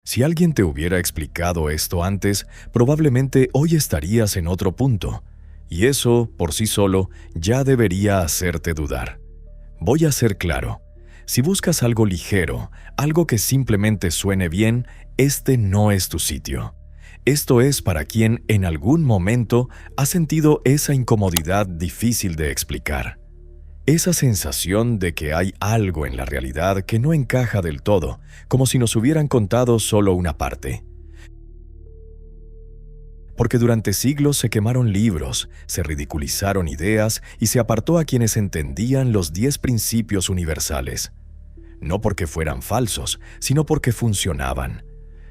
Si alguien te hubiera explicado esto antes, probablemente hoy estarías en otro punto, y eso, por sí solo, ya debería hacerte dudar. Voy a ser claro. Si buscas algo ligero, algo que simplemente suene bien, este no es tu sitio. Esto es para quien en algún momento ha sentido esa incomodidad difícil de explicar. Esa sensación de que hay algo en la realidad que no encaja del todo, como si nos hubieran contado solo una parte. Porque durante siglos se quemaron libros, se ridiculizaron ideas y se apartó a quienes entendían los 10 principios universales. No porque fueran falsos, sino porque funcionaban.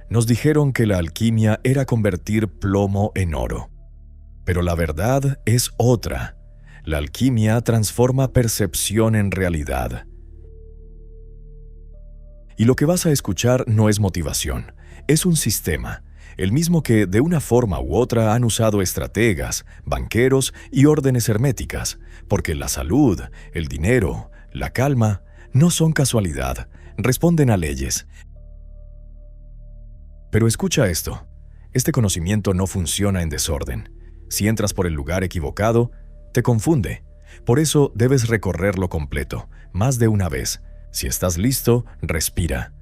Nos dijeron que la alquimia era convertir plomo en oro. Pero la verdad es otra. La alquimia transforma percepción en realidad. Y lo que vas a escuchar no es motivación, es un sistema, el mismo que de una forma u otra han usado estrategas, banqueros y órdenes herméticas, porque la salud, el dinero, la calma, no son casualidad, responden a leyes. Pero escucha esto, este conocimiento no funciona en desorden. Si entras por el lugar equivocado, te confunde. Por eso debes recorrerlo completo, más de una vez. Si estás listo, respira.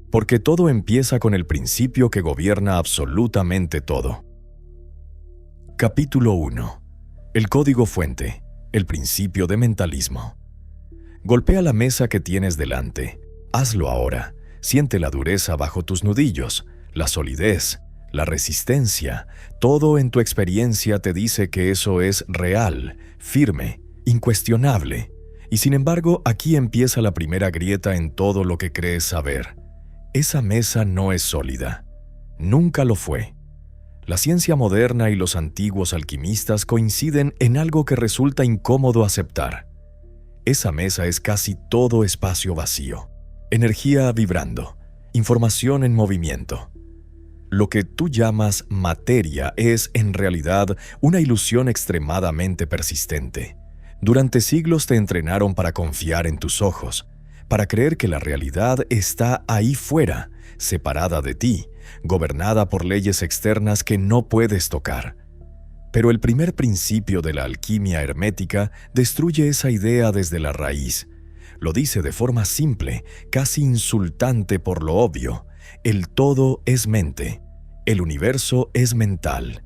Porque todo empieza con el principio que gobierna absolutamente todo. Capítulo 1. El código fuente, el principio de mentalismo. Golpea la mesa que tienes delante. Hazlo ahora. Siente la dureza bajo tus nudillos, la solidez, la resistencia. Todo en tu experiencia te dice que eso es real, firme, incuestionable. Y sin embargo, aquí empieza la primera grieta en todo lo que crees saber. Esa mesa no es sólida. Nunca lo fue. La ciencia moderna y los antiguos alquimistas coinciden en algo que resulta incómodo aceptar. Esa mesa es casi todo espacio vacío. Energía vibrando. Información en movimiento. Lo que tú llamas materia es, en realidad, una ilusión extremadamente persistente. Durante siglos te entrenaron para confiar en tus ojos, para creer que la realidad está ahí fuera, separada de ti, gobernada por leyes externas que no puedes tocar. Pero el primer principio de la alquimia hermética destruye esa idea desde la raíz. Lo dice de forma simple, casi insultante por lo obvio. El todo es mente. El universo es mental.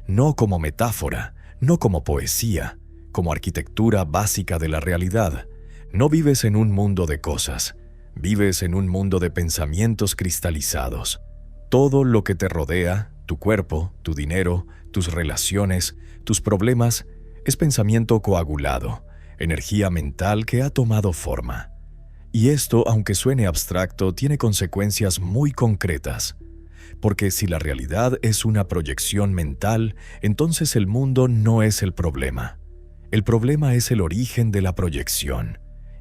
No como metáfora, no como poesía, como arquitectura básica de la realidad. No vives en un mundo de cosas, vives en un mundo de pensamientos cristalizados. Todo lo que te rodea, tu cuerpo, tu dinero, tus relaciones, tus problemas, es pensamiento coagulado, energía mental que ha tomado forma. Y esto, aunque suene abstracto, tiene consecuencias muy concretas. Porque si la realidad es una proyección mental, entonces el mundo no es el problema. El problema es el origen de la proyección.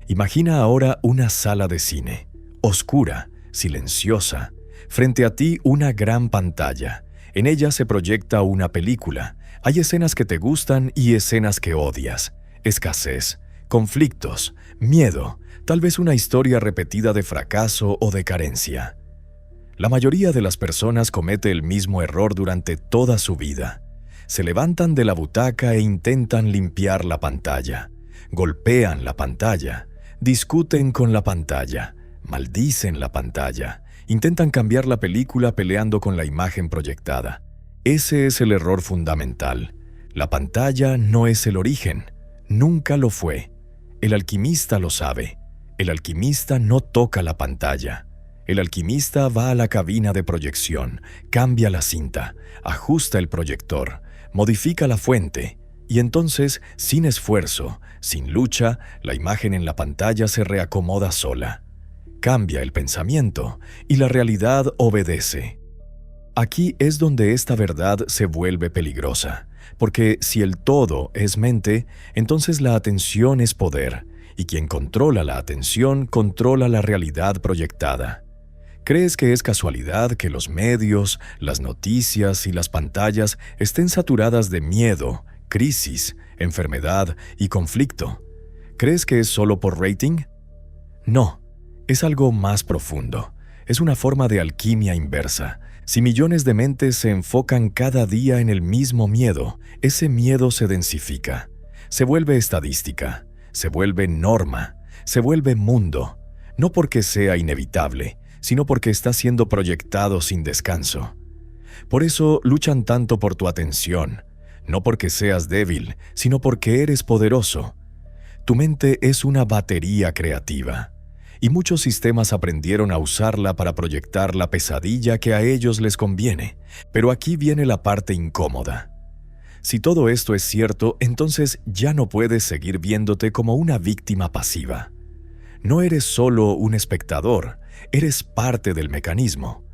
Imagina ahora una sala de cine, oscura, silenciosa. Frente a ti una gran pantalla. En ella se proyecta una película. Hay escenas que te gustan y escenas que odias. Escasez, conflictos, miedo, tal vez una historia repetida de fracaso o de carencia. La mayoría de las personas comete el mismo error durante toda su vida. Se levantan de la butaca e intentan limpiar la pantalla. Golpean la pantalla. Discuten con la pantalla. Maldicen la pantalla. Intentan cambiar la película peleando con la imagen proyectada. Ese es el error fundamental. La pantalla no es el origen. Nunca lo fue. El alquimista lo sabe. El alquimista no toca la pantalla. El alquimista va a la cabina de proyección, cambia la cinta, ajusta el proyector, modifica la fuente, y entonces, sin esfuerzo, sin lucha, la imagen en la pantalla se reacomoda sola. Cambia el pensamiento, y la realidad obedece. Aquí es donde esta verdad se vuelve peligrosa, porque si el todo es mente, entonces la atención es poder, y quien controla la atención controla la realidad proyectada. ¿Crees que es casualidad que los medios, las noticias y las pantallas estén saturadas de miedo, crisis, enfermedad y conflicto? ¿Crees que es solo por rating? No, es algo más profundo. Es una forma de alquimia inversa. Si millones de mentes se enfocan cada día en el mismo miedo, ese miedo se densifica, se vuelve estadística, se vuelve norma, se vuelve mundo, no porque sea inevitable, sino porque está siendo proyectado sin descanso. Por eso luchan tanto por tu atención, no porque seas débil, sino porque eres poderoso. Tu mente es una batería creativa, y muchos sistemas aprendieron a usarla para proyectar la pesadilla que a ellos les conviene. Pero aquí viene la parte incómoda. Si todo esto es cierto, entonces ya no puedes seguir viéndote como una víctima pasiva. No eres solo un espectador, eres parte del mecanismo.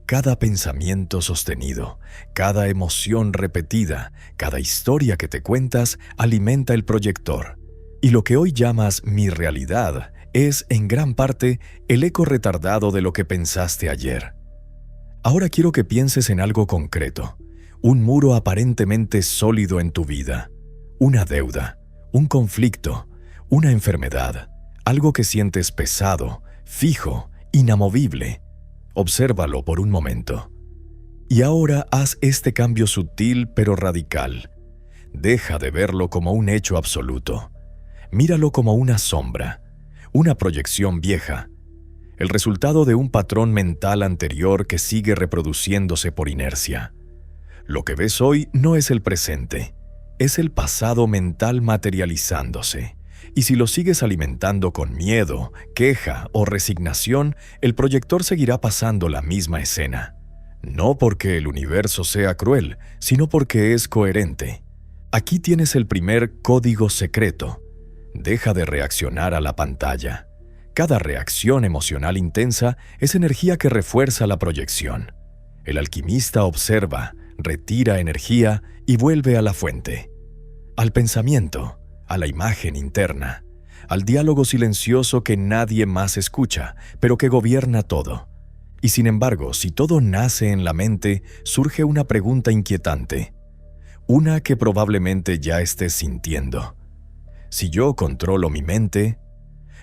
Cada pensamiento sostenido, cada emoción repetida, cada historia que te cuentas alimenta el proyector. Y lo que hoy llamas mi realidad es, en gran parte, el eco retardado de lo que pensaste ayer. Ahora quiero que pienses en algo concreto, un muro aparentemente sólido en tu vida, una deuda, un conflicto, una enfermedad, algo que sientes pesado, fijo, inamovible. Obsérvalo por un momento. Y ahora haz este cambio sutil pero radical. Deja de verlo como un hecho absoluto. Míralo como una sombra, una proyección vieja, el resultado de un patrón mental anterior que sigue reproduciéndose por inercia. Lo que ves hoy no es el presente, es el pasado mental materializándose. Y si lo sigues alimentando con miedo, queja o resignación, el proyector seguirá pasando la misma escena. No porque el universo sea cruel, sino porque es coherente. Aquí tienes el primer código secreto. Deja de reaccionar a la pantalla. Cada reacción emocional intensa es energía que refuerza la proyección. El alquimista observa, retira energía y vuelve a la fuente, al pensamiento, a la imagen interna, al diálogo silencioso que nadie más escucha, pero que gobierna todo. Y sin embargo, si todo nace en la mente, surge una pregunta inquietante, una que probablemente ya estés sintiendo. Si yo controlo mi mente,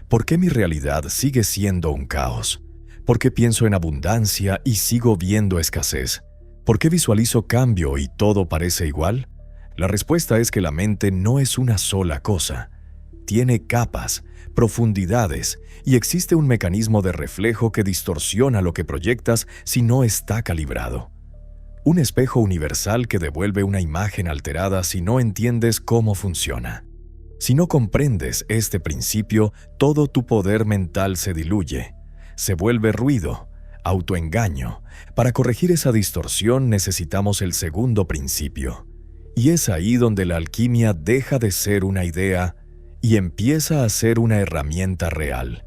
¿por qué mi realidad sigue siendo un caos? ¿Por qué pienso en abundancia y sigo viendo escasez? ¿Por qué visualizo cambio y todo parece igual? La respuesta es que la mente no es una sola cosa. Tiene capas, profundidades, y existe un mecanismo de reflejo que distorsiona lo que proyectas si no está calibrado. Un espejo universal que devuelve una imagen alterada si no entiendes cómo funciona. Si no comprendes este principio, todo tu poder mental se diluye, se vuelve ruido, autoengaño. Para corregir esa distorsión necesitamos el segundo principio. Y es ahí donde la alquimia deja de ser una idea y empieza a ser una herramienta real.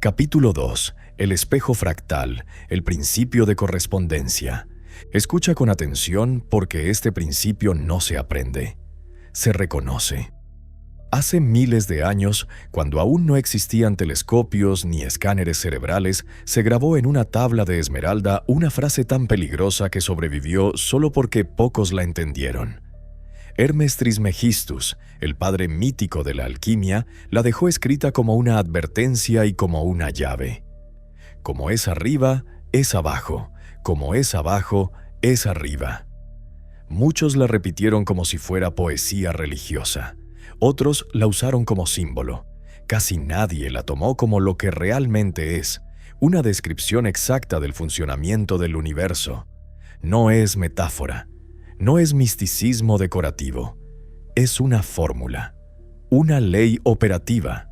Capítulo 2. El espejo fractal, el principio de correspondencia. Escucha con atención porque este principio no se aprende, se reconoce. Hace miles de años, cuando aún no existían telescopios ni escáneres cerebrales, se grabó en una tabla de esmeralda una frase tan peligrosa que sobrevivió solo porque pocos la entendieron. Hermes Trismegistus, el padre mítico de la alquimia, la dejó escrita como una advertencia y como una llave. Como es arriba, es abajo. Como es abajo, es arriba. Muchos la repitieron como si fuera poesía religiosa. Otros la usaron como símbolo. Casi nadie la tomó como lo que realmente es, una descripción exacta del funcionamiento del universo. No es metáfora, no es misticismo decorativo, es una fórmula, una ley operativa,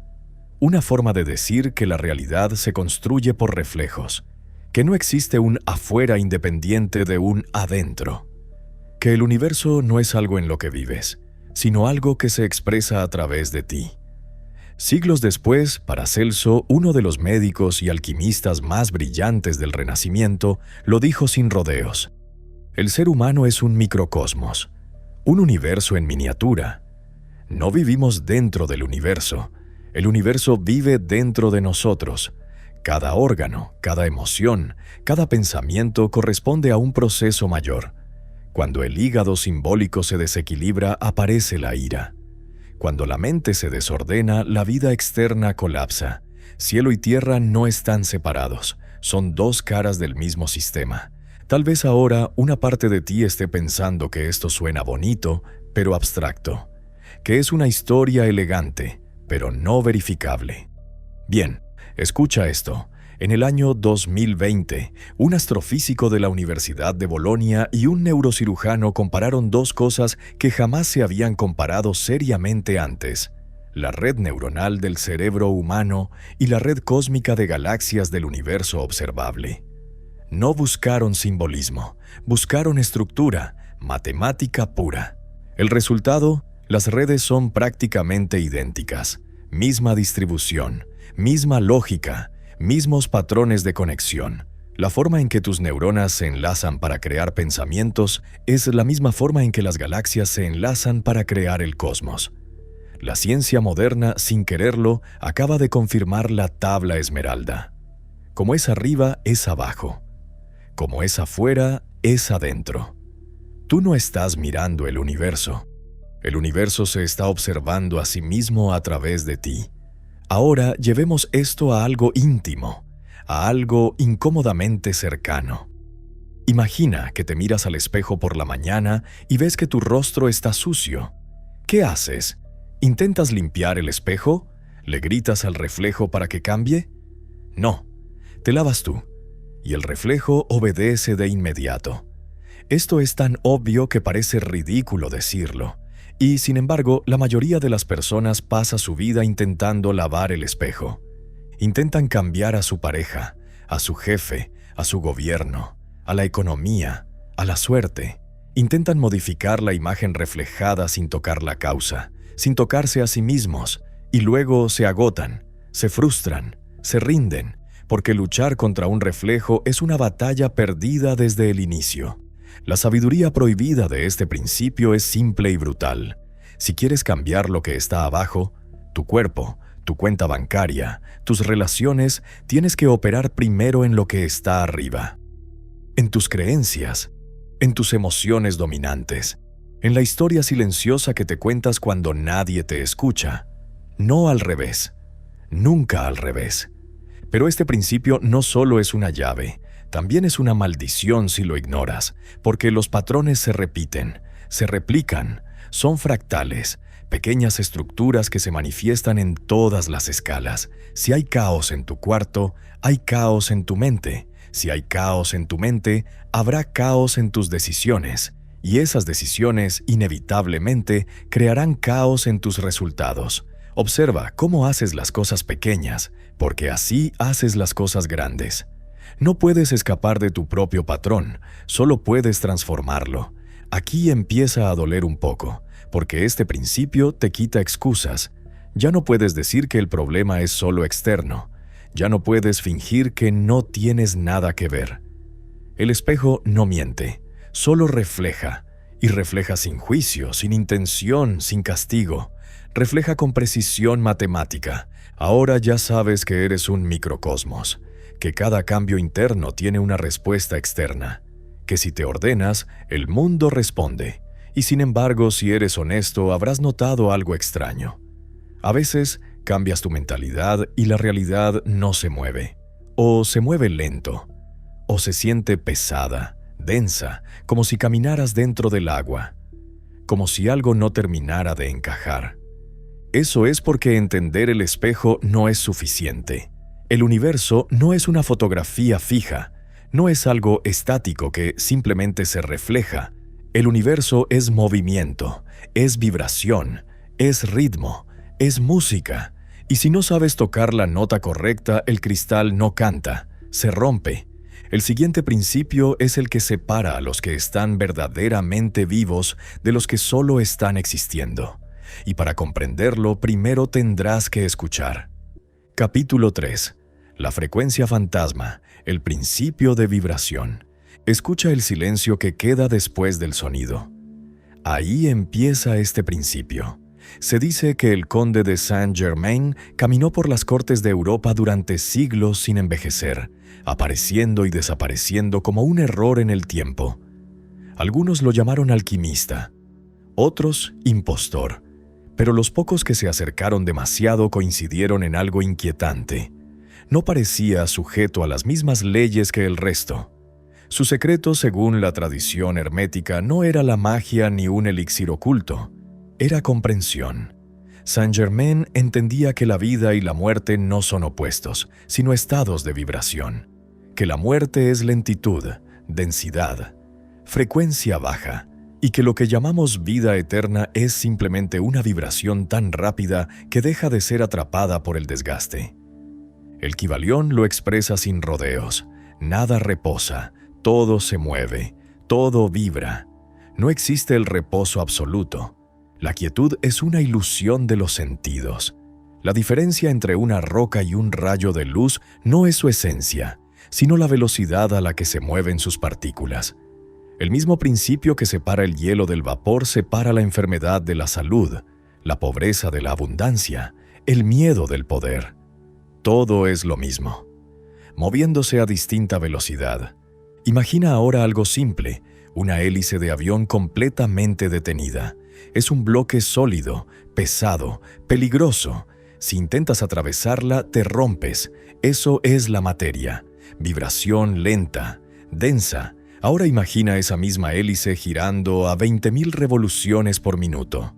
una forma de decir que la realidad se construye por reflejos, que no existe un afuera independiente de un adentro, que el universo no es algo en lo que vives, sino algo que se expresa a través de ti. Siglos después, Paracelso, uno de los médicos y alquimistas más brillantes del Renacimiento, lo dijo sin rodeos. El ser humano es un microcosmos, un universo en miniatura. No vivimos dentro del universo, el universo vive dentro de nosotros. Cada órgano, cada emoción, cada pensamiento corresponde a un proceso mayor. Cuando el hígado simbólico se desequilibra, aparece la ira. Cuando la mente se desordena, la vida externa colapsa. Cielo y tierra no están separados, Son dos caras del mismo sistema. Tal vez ahora una parte de ti esté pensando que esto suena bonito, pero abstracto, que es una historia elegante, pero no verificable. Bien, escucha esto. En el año 2020, un astrofísico de la Universidad de Bolonia y un neurocirujano compararon dos cosas que jamás se habían comparado seriamente antes: la red neuronal del cerebro humano y la red cósmica de galaxias del universo observable. No buscaron simbolismo, buscaron estructura, matemática pura. El resultado: las redes son prácticamente idénticas, misma distribución, misma lógica, mismos patrones de conexión. La forma en que tus neuronas se enlazan para crear pensamientos es la misma forma en que las galaxias se enlazan para crear el cosmos. La ciencia moderna, sin quererlo, acaba de confirmar la tabla esmeralda. Como es arriba, es abajo. Como es afuera, es adentro. Tú no estás mirando el universo. El universo se está observando a sí mismo a través de ti. Ahora llevemos esto a algo íntimo, a algo incómodamente cercano. Imagina que te miras al espejo por la mañana y ves que tu rostro está sucio. ¿Qué haces? ¿Intentas limpiar el espejo? ¿Le gritas al reflejo para que cambie? No, te lavas tú, y el reflejo obedece de inmediato. Esto es tan obvio que parece ridículo decirlo. Y, sin embargo, la mayoría de las personas pasa su vida intentando lavar el espejo. Intentan cambiar a su pareja, a su jefe, a su gobierno, a la economía, a la suerte. Intentan modificar la imagen reflejada sin tocar la causa, sin tocarse a sí mismos, y luego se agotan, se frustran, se rinden, porque luchar contra un reflejo es una batalla perdida desde el inicio. La sabiduría prohibida de este principio es simple y brutal. Si quieres cambiar lo que está abajo, tu cuerpo, tu cuenta bancaria, tus relaciones, tienes que operar primero en lo que está arriba. En tus creencias, en tus emociones dominantes, en la historia silenciosa que te cuentas cuando nadie te escucha. No al revés, nunca al revés. Pero este principio no solo es una llave, también es una maldición si lo ignoras, porque los patrones se repiten, se replican, son fractales, pequeñas estructuras que se manifiestan en todas las escalas. Si hay caos en tu cuarto, hay caos en tu mente. Si hay caos en tu mente, habrá caos en tus decisiones, y esas decisiones inevitablemente crearán caos en tus resultados. Observa cómo haces las cosas pequeñas, porque así haces las cosas grandes. No puedes escapar de tu propio patrón, solo puedes transformarlo. Aquí empieza a doler un poco, porque este principio te quita excusas. Ya no puedes decir que el problema es solo externo. Ya no puedes fingir que no tienes nada que ver. El espejo no miente, solo refleja, y refleja sin juicio, sin intención, sin castigo. Refleja con precisión matemática. Ahora ya sabes que eres un microcosmos, que cada cambio interno tiene una respuesta externa, que si te ordenas, el mundo responde. Y sin embargo, si eres honesto, habrás notado algo extraño. A veces, cambias tu mentalidad y la realidad no se mueve, o se mueve lento, o se siente pesada, densa, como si caminaras dentro del agua, como si algo no terminara de encajar. Eso es porque entender el espejo no es suficiente. El universo no es una fotografía fija, no es algo estático que simplemente se refleja. El universo es movimiento, es vibración, es ritmo, es música. Y si no sabes tocar la nota correcta, el cristal no canta, se rompe. El siguiente principio es el que separa a los que están verdaderamente vivos de los que solo están existiendo. Y para comprenderlo, primero tendrás que escuchar. Capítulo 3. La frecuencia fantasma, el principio de vibración. Escucha el silencio que queda después del sonido. Ahí empieza este principio. Se dice que el conde de Saint-Germain caminó por las cortes de Europa durante siglos sin envejecer, apareciendo y desapareciendo como un error en el tiempo. Algunos lo llamaron alquimista, otros impostor, pero los pocos que se acercaron demasiado coincidieron en algo inquietante. no parecía sujeto a las mismas leyes que el resto. Su secreto, según la tradición hermética, no era la magia ni un elixir oculto, era comprensión. Saint-Germain entendía que la vida y la muerte no son opuestos, sino estados de vibración, que la muerte es lentitud, densidad, frecuencia baja, y que lo que llamamos vida eterna es simplemente una vibración tan rápida que deja de ser atrapada por el desgaste. El Kybalión lo expresa sin rodeos: nada reposa, todo se mueve, todo vibra. No existe el reposo absoluto. La quietud es una ilusión de los sentidos. La diferencia entre una roca y un rayo de luz no es su esencia, sino la velocidad a la que se mueven sus partículas. El mismo principio que separa el hielo del vapor separa la enfermedad de la salud, la pobreza de la abundancia, el miedo del poder. Todo es lo mismo, moviéndose a distinta velocidad. Imagina ahora algo simple: una hélice de avión completamente detenida. Es un bloque sólido, pesado, peligroso. Si intentas atravesarla, te rompes. Eso es la materia. Vibración lenta, densa. Ahora imagina esa misma hélice girando a 20.000 revoluciones por minuto.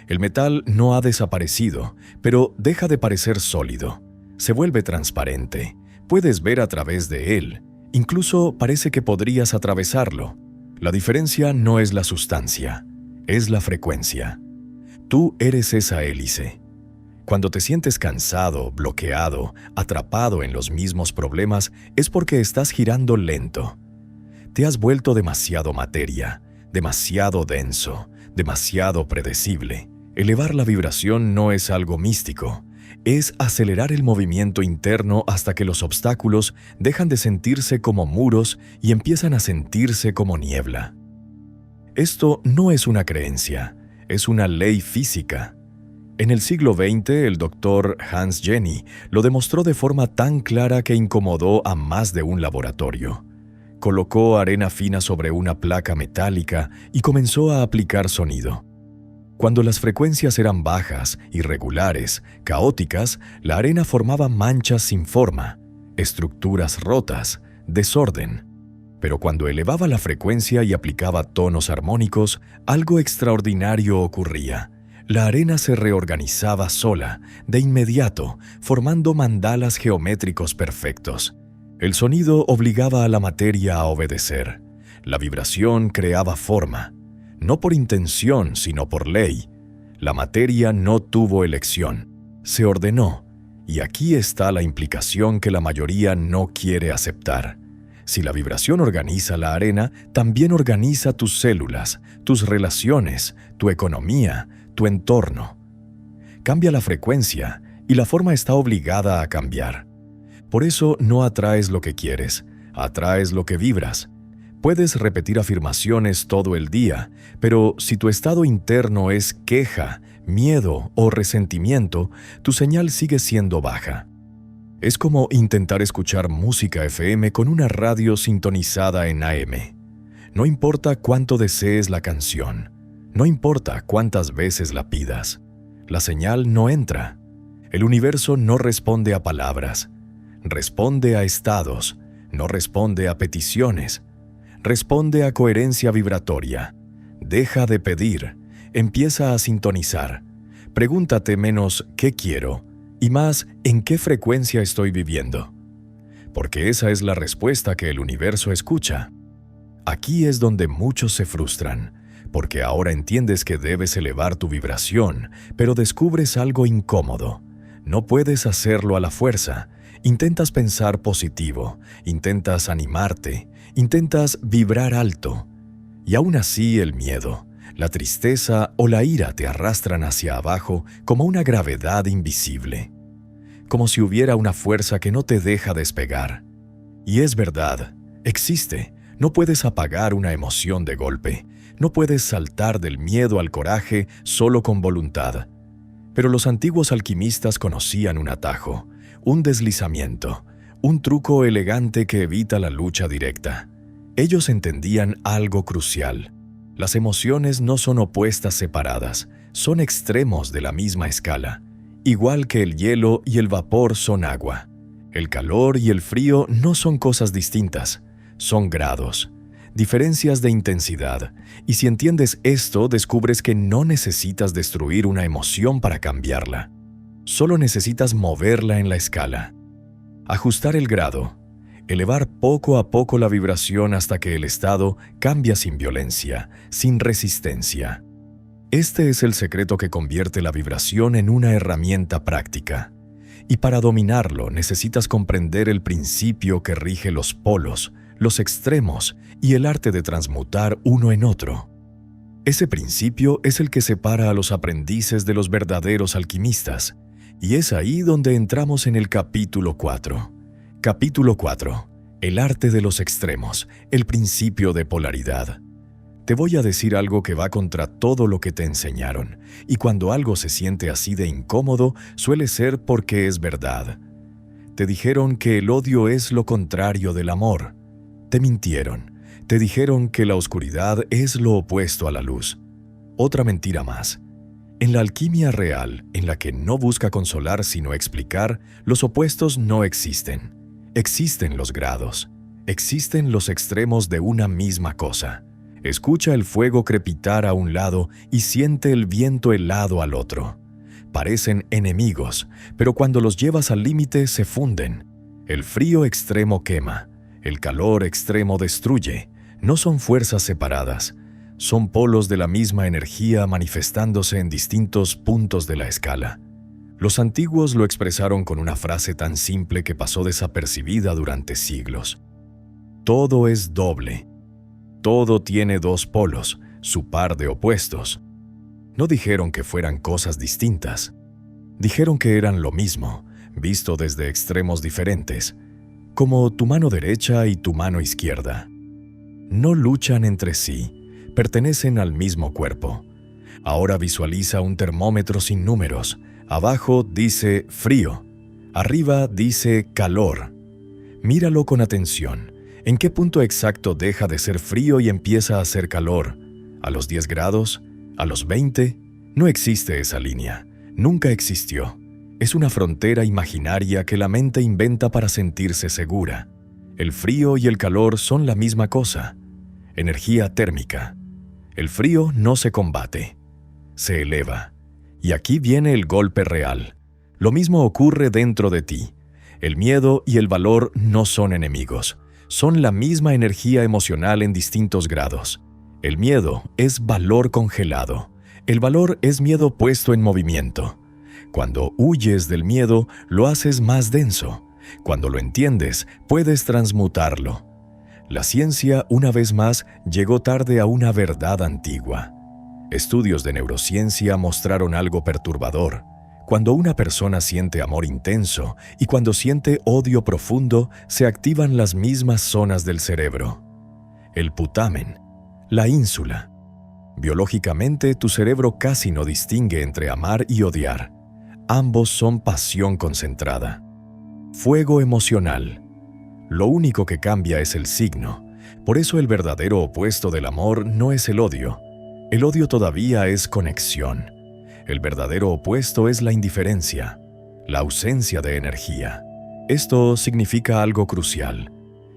El metal no ha desaparecido, pero deja de parecer sólido. Se vuelve transparente. Puedes ver a través de él. Incluso parece que podrías atravesarlo. La diferencia no es la sustancia, es la frecuencia. Tú eres esa hélice. Cuando te sientes cansado, bloqueado, atrapado en los mismos problemas, es porque estás girando lento. Te has vuelto demasiado materia, demasiado denso, demasiado predecible. Elevar la vibración no es algo místico. Es acelerar el movimiento interno hasta que los obstáculos dejan de sentirse como muros y empiezan a sentirse como niebla. Esto no es una creencia, es una ley física. En el siglo XX, el doctor Hans Jenny lo demostró de forma tan clara que incomodó a más de un laboratorio. Colocó arena fina sobre una placa metálica y comenzó a aplicar sonido. Cuando las frecuencias eran bajas, irregulares, caóticas, la arena formaba manchas sin forma, estructuras rotas, desorden. Pero cuando elevaba la frecuencia y aplicaba tonos armónicos, algo extraordinario ocurría. La arena se reorganizaba sola, de inmediato, formando mandalas geométricos perfectos. El sonido obligaba a la materia a obedecer. La vibración creaba forma. No por intención, sino por ley. La materia no tuvo elección. Se ordenó. Y aquí está la implicación que la mayoría no quiere aceptar. Si la vibración organiza la arena, también organiza tus células, tus relaciones, tu economía, tu entorno. Cambia la frecuencia y la forma está obligada a cambiar. Por eso no atraes lo que quieres, atraes lo que vibras. Puedes repetir afirmaciones todo el día, pero si tu estado interno es queja, miedo o resentimiento, tu señal sigue siendo baja. Es como intentar escuchar música FM con una radio sintonizada en AM. No importa cuánto desees la canción, no importa cuántas veces la pidas, la señal no entra. El universo no responde a palabras, responde a estados, no responde a peticiones. Responde a coherencia vibratoria. Deja de pedir, empieza a sintonizar. Pregúntate menos ¿qué quiero? Y más ¿en qué frecuencia estoy viviendo? Porque esa es la respuesta que el universo escucha. Aquí es donde muchos se frustran, porque ahora entiendes que debes elevar tu vibración, pero descubres algo incómodo. No puedes hacerlo a la fuerza. Intentas pensar positivo, intentas animarte, intentas vibrar alto, y aún así el miedo, la tristeza o la ira te arrastran hacia abajo como una gravedad invisible, como si hubiera una fuerza que no te deja despegar. Y es verdad, existe, no puedes apagar una emoción de golpe, no puedes saltar del miedo al coraje solo con voluntad. Pero los antiguos alquimistas conocían un atajo, un deslizamiento, un truco elegante que evita la lucha directa. Ellos entendían algo crucial. Las emociones no son opuestas separadas, son extremos de la misma escala. Igual que el hielo y el vapor son agua. El calor y el frío no son cosas distintas, son grados, diferencias de intensidad, y si entiendes esto, descubres que no necesitas destruir una emoción para cambiarla. Solo necesitas moverla en la escala. Ajustar el grado, elevar poco a poco la vibración hasta que el estado cambia sin violencia, sin resistencia. Este es el secreto que convierte la vibración en una herramienta práctica. Y para dominarlo necesitas comprender el principio que rige los polos, los extremos y el arte de transmutar uno en otro. Ese principio es el que separa a los aprendices de los verdaderos alquimistas, y es ahí donde entramos en el capítulo 4. Capítulo 4. El arte de los extremos, el principio de polaridad. Te voy a decir algo que va contra todo lo que te enseñaron, y cuando algo se siente así de incómodo, suele ser porque es verdad. Te dijeron que el odio es lo contrario del amor. Te mintieron. Te dijeron que la oscuridad es lo opuesto a la luz. Otra mentira más. En la alquimia real, en la que no busca consolar sino explicar, los opuestos no existen. Existen los grados. Existen los extremos de una misma cosa. Escucha el fuego crepitar a un lado y siente el viento helado al otro. Parecen enemigos, pero cuando los llevas al límite se funden. El frío extremo quema, el calor extremo destruye. No son fuerzas separadas, son polos de la misma energía manifestándose en distintos puntos de la escala. Los antiguos lo expresaron con una frase tan simple que pasó desapercibida durante siglos. Todo es doble. Todo tiene dos polos, su par de opuestos. No dijeron que fueran cosas distintas. Dijeron que eran lo mismo, visto desde extremos diferentes, como tu mano derecha y tu mano izquierda. No luchan entre sí, pertenecen al mismo cuerpo. Ahora visualiza un termómetro sin números. Abajo dice frío, arriba dice calor. Míralo con atención. ¿En qué punto exacto deja de ser frío y empieza a ser calor? ¿A los 10 grados? ¿A los 20? No existe esa línea. Nunca existió. Es una frontera imaginaria que la mente inventa para sentirse segura. El frío y el calor son la misma cosa. Energía térmica. El frío no se combate, se eleva. Y aquí viene el golpe real. Lo mismo ocurre dentro de ti. El miedo y el valor no son enemigos. Son la misma energía emocional en distintos grados. El miedo es valor congelado. El valor es miedo puesto en movimiento. Cuando huyes del miedo, lo haces más denso. Cuando lo entiendes, puedes transmutarlo. La ciencia, una vez más, llegó tarde a una verdad antigua. Estudios de neurociencia mostraron algo perturbador. Cuando una persona siente amor intenso y cuando siente odio profundo, se activan las mismas zonas del cerebro. El putamen, la ínsula. Biológicamente, tu cerebro casi no distingue entre amar y odiar. Ambos son pasión concentrada. Fuego emocional. Lo único que cambia es el signo. Por eso el verdadero opuesto del amor no es el odio. El odio todavía es conexión. El verdadero opuesto es la indiferencia, la ausencia de energía. Esto significa algo crucial.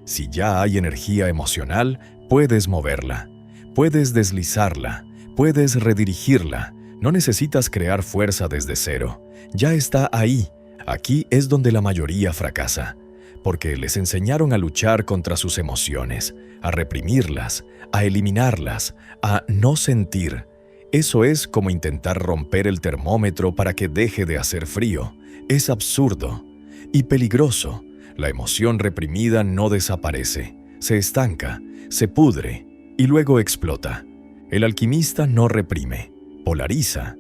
Si ya hay energía emocional, puedes moverla, puedes deslizarla, puedes redirigirla. No necesitas crear fuerza desde cero. Ya está ahí. Aquí es donde la mayoría fracasa, porque les enseñaron a luchar contra sus emociones, a reprimirlas, a eliminarlas, a no sentir. Eso es como intentar romper el termómetro para que deje de hacer frío. Es absurdo y peligroso. La emoción reprimida no desaparece, se estanca, se pudre y luego explota. El alquimista no reprime, polariza.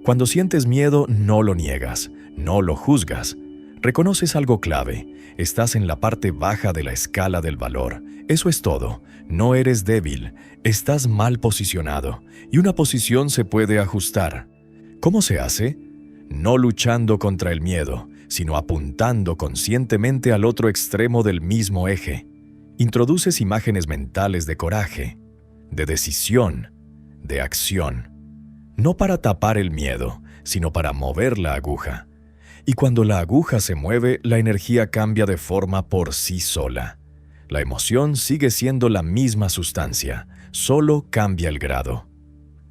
Cuando sientes miedo, no lo niegas, no lo juzgas. Reconoces algo clave. Estás en la parte baja de la escala del valor. Eso es todo. No eres débil. Estás mal posicionado. Y una posición se puede ajustar. ¿Cómo se hace? No luchando contra el miedo, sino apuntando conscientemente al otro extremo del mismo eje. Introduces imágenes mentales de coraje, de decisión, de acción. No para tapar el miedo, sino para mover la aguja. y cuando la aguja se mueve, la energía cambia de forma por sí sola. La emoción sigue siendo la misma sustancia, solo cambia el grado.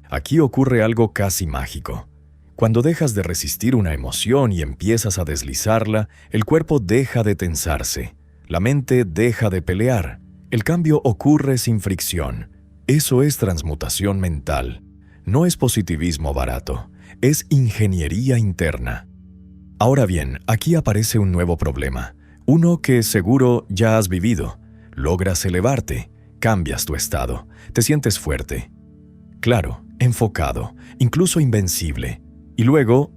Aquí ocurre algo casi mágico. Cuando dejas de resistir una emoción y empiezas a deslizarla, el cuerpo deja de tensarse, la mente deja de pelear. El cambio ocurre sin fricción. Eso es transmutación mental. No es positivismo barato, es ingeniería interna. Ahora bien, aquí aparece un nuevo problema, uno que seguro ya has vivido. Logras elevarte, cambias tu estado, te sientes fuerte, claro, enfocado, incluso invencible. Y luego,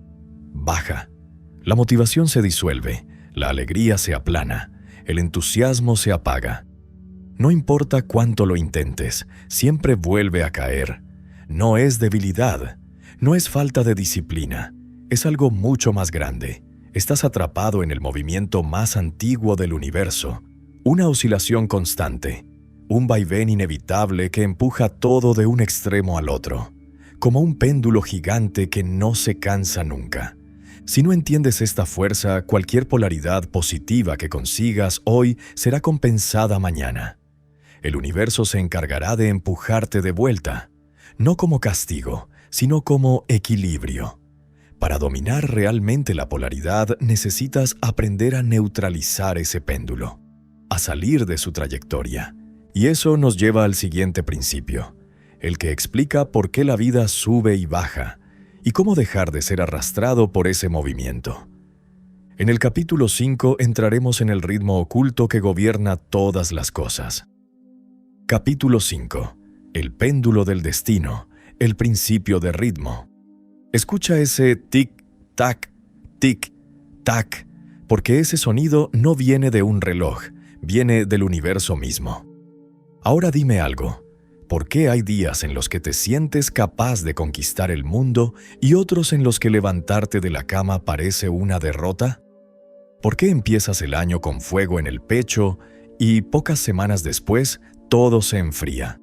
baja. La motivación se disuelve, la alegría se aplana, el entusiasmo se apaga. No importa cuánto lo intentes, siempre vuelve a caer. No es debilidad, no es falta de disciplina, es algo mucho más grande. Estás atrapado en el movimiento más antiguo del universo, una oscilación constante, un vaivén inevitable que empuja todo de un extremo al otro, como un péndulo gigante que no se cansa nunca. Si no entiendes esta fuerza, cualquier polaridad positiva que consigas hoy será compensada mañana. El universo se encargará de empujarte de vuelta, no como castigo, sino como equilibrio. Para dominar realmente la polaridad necesitas aprender a neutralizar ese péndulo, a salir de su trayectoria. Y eso nos lleva al siguiente principio, el que explica por qué la vida sube y baja, y cómo dejar de ser arrastrado por ese movimiento. En el capítulo 5 entraremos en el ritmo oculto que gobierna todas las cosas. Capítulo 5. El péndulo del destino, el principio de ritmo. Escucha ese tic-tac, tic-tac, porque ese sonido no viene de un reloj, viene del universo mismo. Ahora dime algo. ¿Por qué hay días en los que te sientes capaz de conquistar el mundo y otros en los que levantarte de la cama parece una derrota? ¿Por qué empiezas el año con fuego en el pecho y pocas semanas después todo se enfría?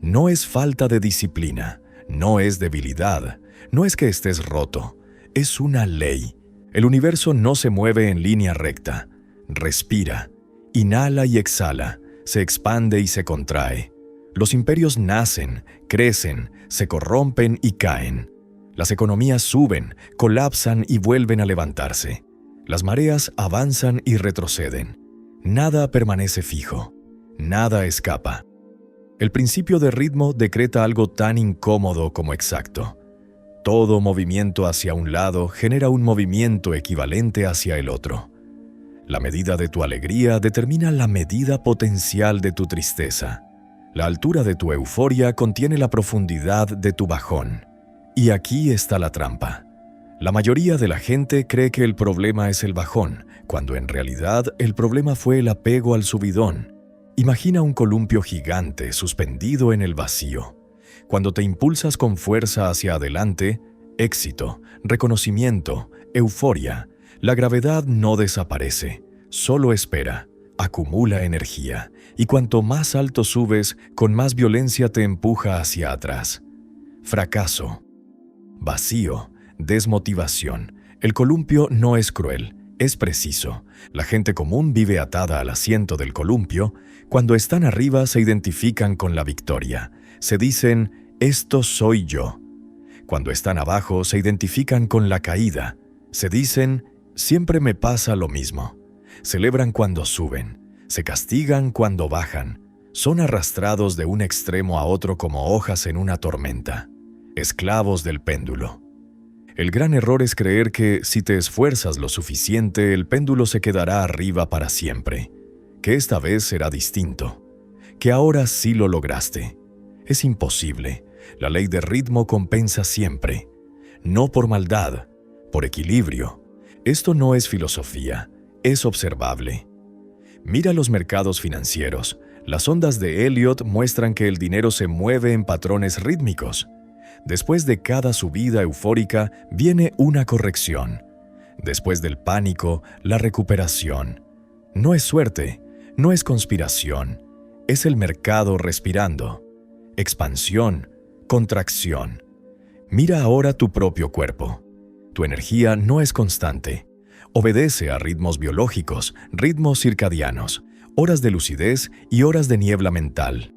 No es falta de disciplina, no es debilidad, no es que estés roto, es una ley. El universo no se mueve en línea recta. Respira, inhala y exhala, se expande y se contrae. Los imperios nacen, crecen, se corrompen y caen. Las economías suben, colapsan y vuelven a levantarse. Las mareas avanzan y retroceden. Nada permanece fijo, nada escapa. El principio de ritmo decreta algo tan incómodo como exacto. Todo movimiento hacia un lado genera un movimiento equivalente hacia el otro. La medida de tu alegría determina la medida potencial de tu tristeza. La altura de tu euforia contiene la profundidad de tu bajón. Y aquí está la trampa. La mayoría de la gente cree que el problema es el bajón, cuando en realidad el problema fue el apego al subidón. Imagina un columpio gigante suspendido en el vacío. Cuando te impulsas con fuerza hacia adelante, éxito, reconocimiento, euforia, la gravedad no desaparece, solo espera, acumula energía, y cuanto más alto subes, con más violencia te empuja hacia atrás. Fracaso, vacío, desmotivación. El columpio no es cruel, es preciso. La gente común vive atada al asiento del columpio. Cuando están arriba se identifican con la victoria. Se dicen, esto soy yo. Cuando están abajo se identifican con la caída. Se dicen, siempre me pasa lo mismo. Celebran cuando suben. Se castigan cuando bajan. Son arrastrados de un extremo a otro como hojas en una tormenta. Esclavos del péndulo. El gran error es creer que si te esfuerzas lo suficiente, el péndulo se quedará arriba para siempre. Que esta vez será distinto. Que ahora sí lo lograste. Es imposible. La ley de ritmo compensa siempre. No por maldad, por equilibrio. Esto no es filosofía, es observable. Mira los mercados financieros. Las ondas de Elliott muestran que el dinero se mueve en patrones rítmicos. Después de cada subida eufórica viene una corrección. Después del pánico, la recuperación. No es suerte, no es conspiración. Es el mercado respirando. Expansión, contracción. Mira ahora tu propio cuerpo. Tu energía no es constante. Obedece a ritmos biológicos, ritmos circadianos, horas de lucidez y horas de niebla mental,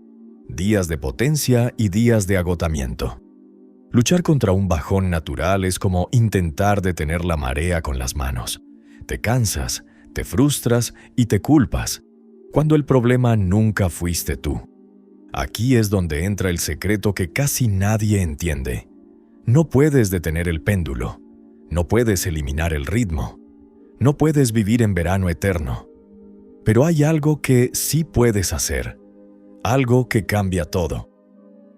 días de potencia y días de agotamiento. Luchar contra un bajón natural es como intentar detener la marea con las manos. Te cansas, te frustras y te culpas, cuando el problema nunca fuiste tú. Aquí es donde entra el secreto que casi nadie entiende. No puedes detener el péndulo, no puedes eliminar el ritmo, no puedes vivir en verano eterno. Pero hay algo que sí puedes hacer, algo que cambia todo.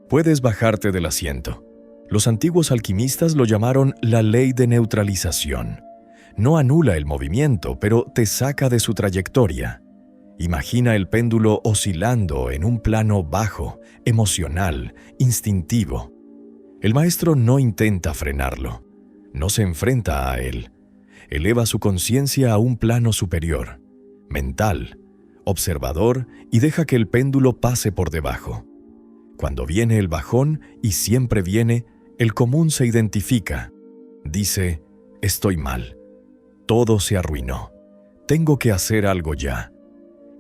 Puedes bajarte del asiento. Los antiguos alquimistas lo llamaron la ley de neutralización. No anula el movimiento, pero te saca de su trayectoria. Imagina el péndulo oscilando en un plano bajo, emocional, instintivo. El maestro no intenta frenarlo, no se enfrenta a él. Eleva su conciencia a un plano superior, mental, observador, y deja que el péndulo pase por debajo. Cuando viene el bajón, y siempre viene, el común se identifica. Dice, estoy mal. Todo se arruinó. Tengo que hacer algo ya.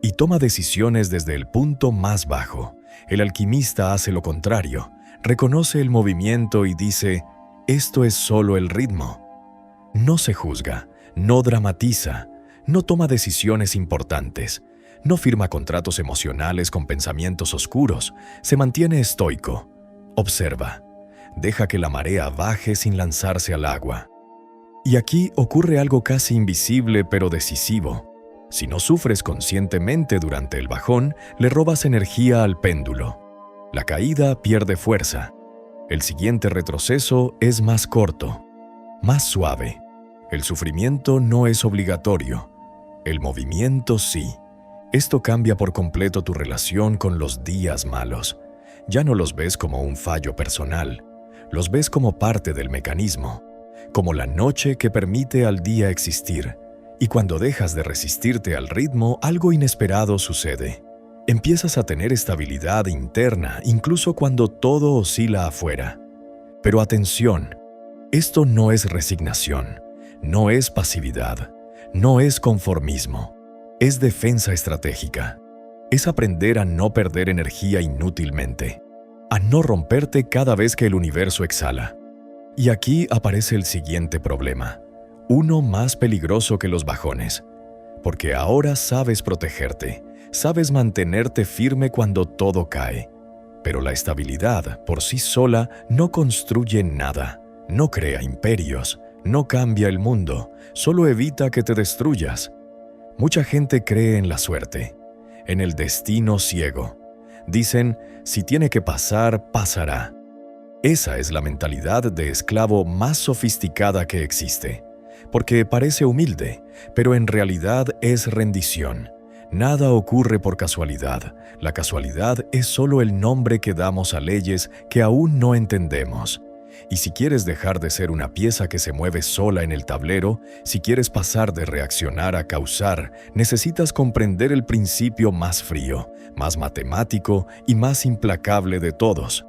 Y toma decisiones desde el punto más bajo. El alquimista hace lo contrario. Reconoce el movimiento y dice, esto es solo el ritmo. No se juzga, no dramatiza, no toma decisiones importantes, no firma contratos emocionales con pensamientos oscuros, se mantiene estoico, observa, deja que la marea baje sin lanzarse al agua. Y aquí ocurre algo casi invisible pero decisivo. Si no sufres conscientemente durante el bajón, le robas energía al péndulo. La caída pierde fuerza. El siguiente retroceso es más corto, más suave. El sufrimiento no es obligatorio. El movimiento sí. Esto cambia por completo tu relación con los días malos. Ya no los ves como un fallo personal. Los ves como parte del mecanismo, como la noche que permite al día existir. Y cuando dejas de resistirte al ritmo, algo inesperado sucede. Empiezas a tener estabilidad interna, incluso cuando todo oscila afuera. Pero atención, esto no es resignación, no es pasividad, no es conformismo, es defensa estratégica. Es aprender a no perder energía inútilmente, a no romperte cada vez que el universo exhala. Y aquí aparece el siguiente problema, uno más peligroso que los bajones, porque ahora sabes protegerte, sabes mantenerte firme cuando todo cae. Pero la estabilidad por sí sola no construye nada, no crea imperios, no cambia el mundo, solo evita que te destruyas. Mucha gente cree en la suerte, en el destino ciego. Dicen, si tiene que pasar, pasará. Esa es la mentalidad de esclavo más sofisticada que existe, porque parece humilde, pero en realidad es rendición. Nada ocurre por casualidad. La casualidad es solo el nombre que damos a leyes que aún no entendemos. Y si quieres dejar de ser una pieza que se mueve sola en el tablero, si quieres pasar de reaccionar a causar, necesitas comprender el principio más frío, más matemático y más implacable de todos,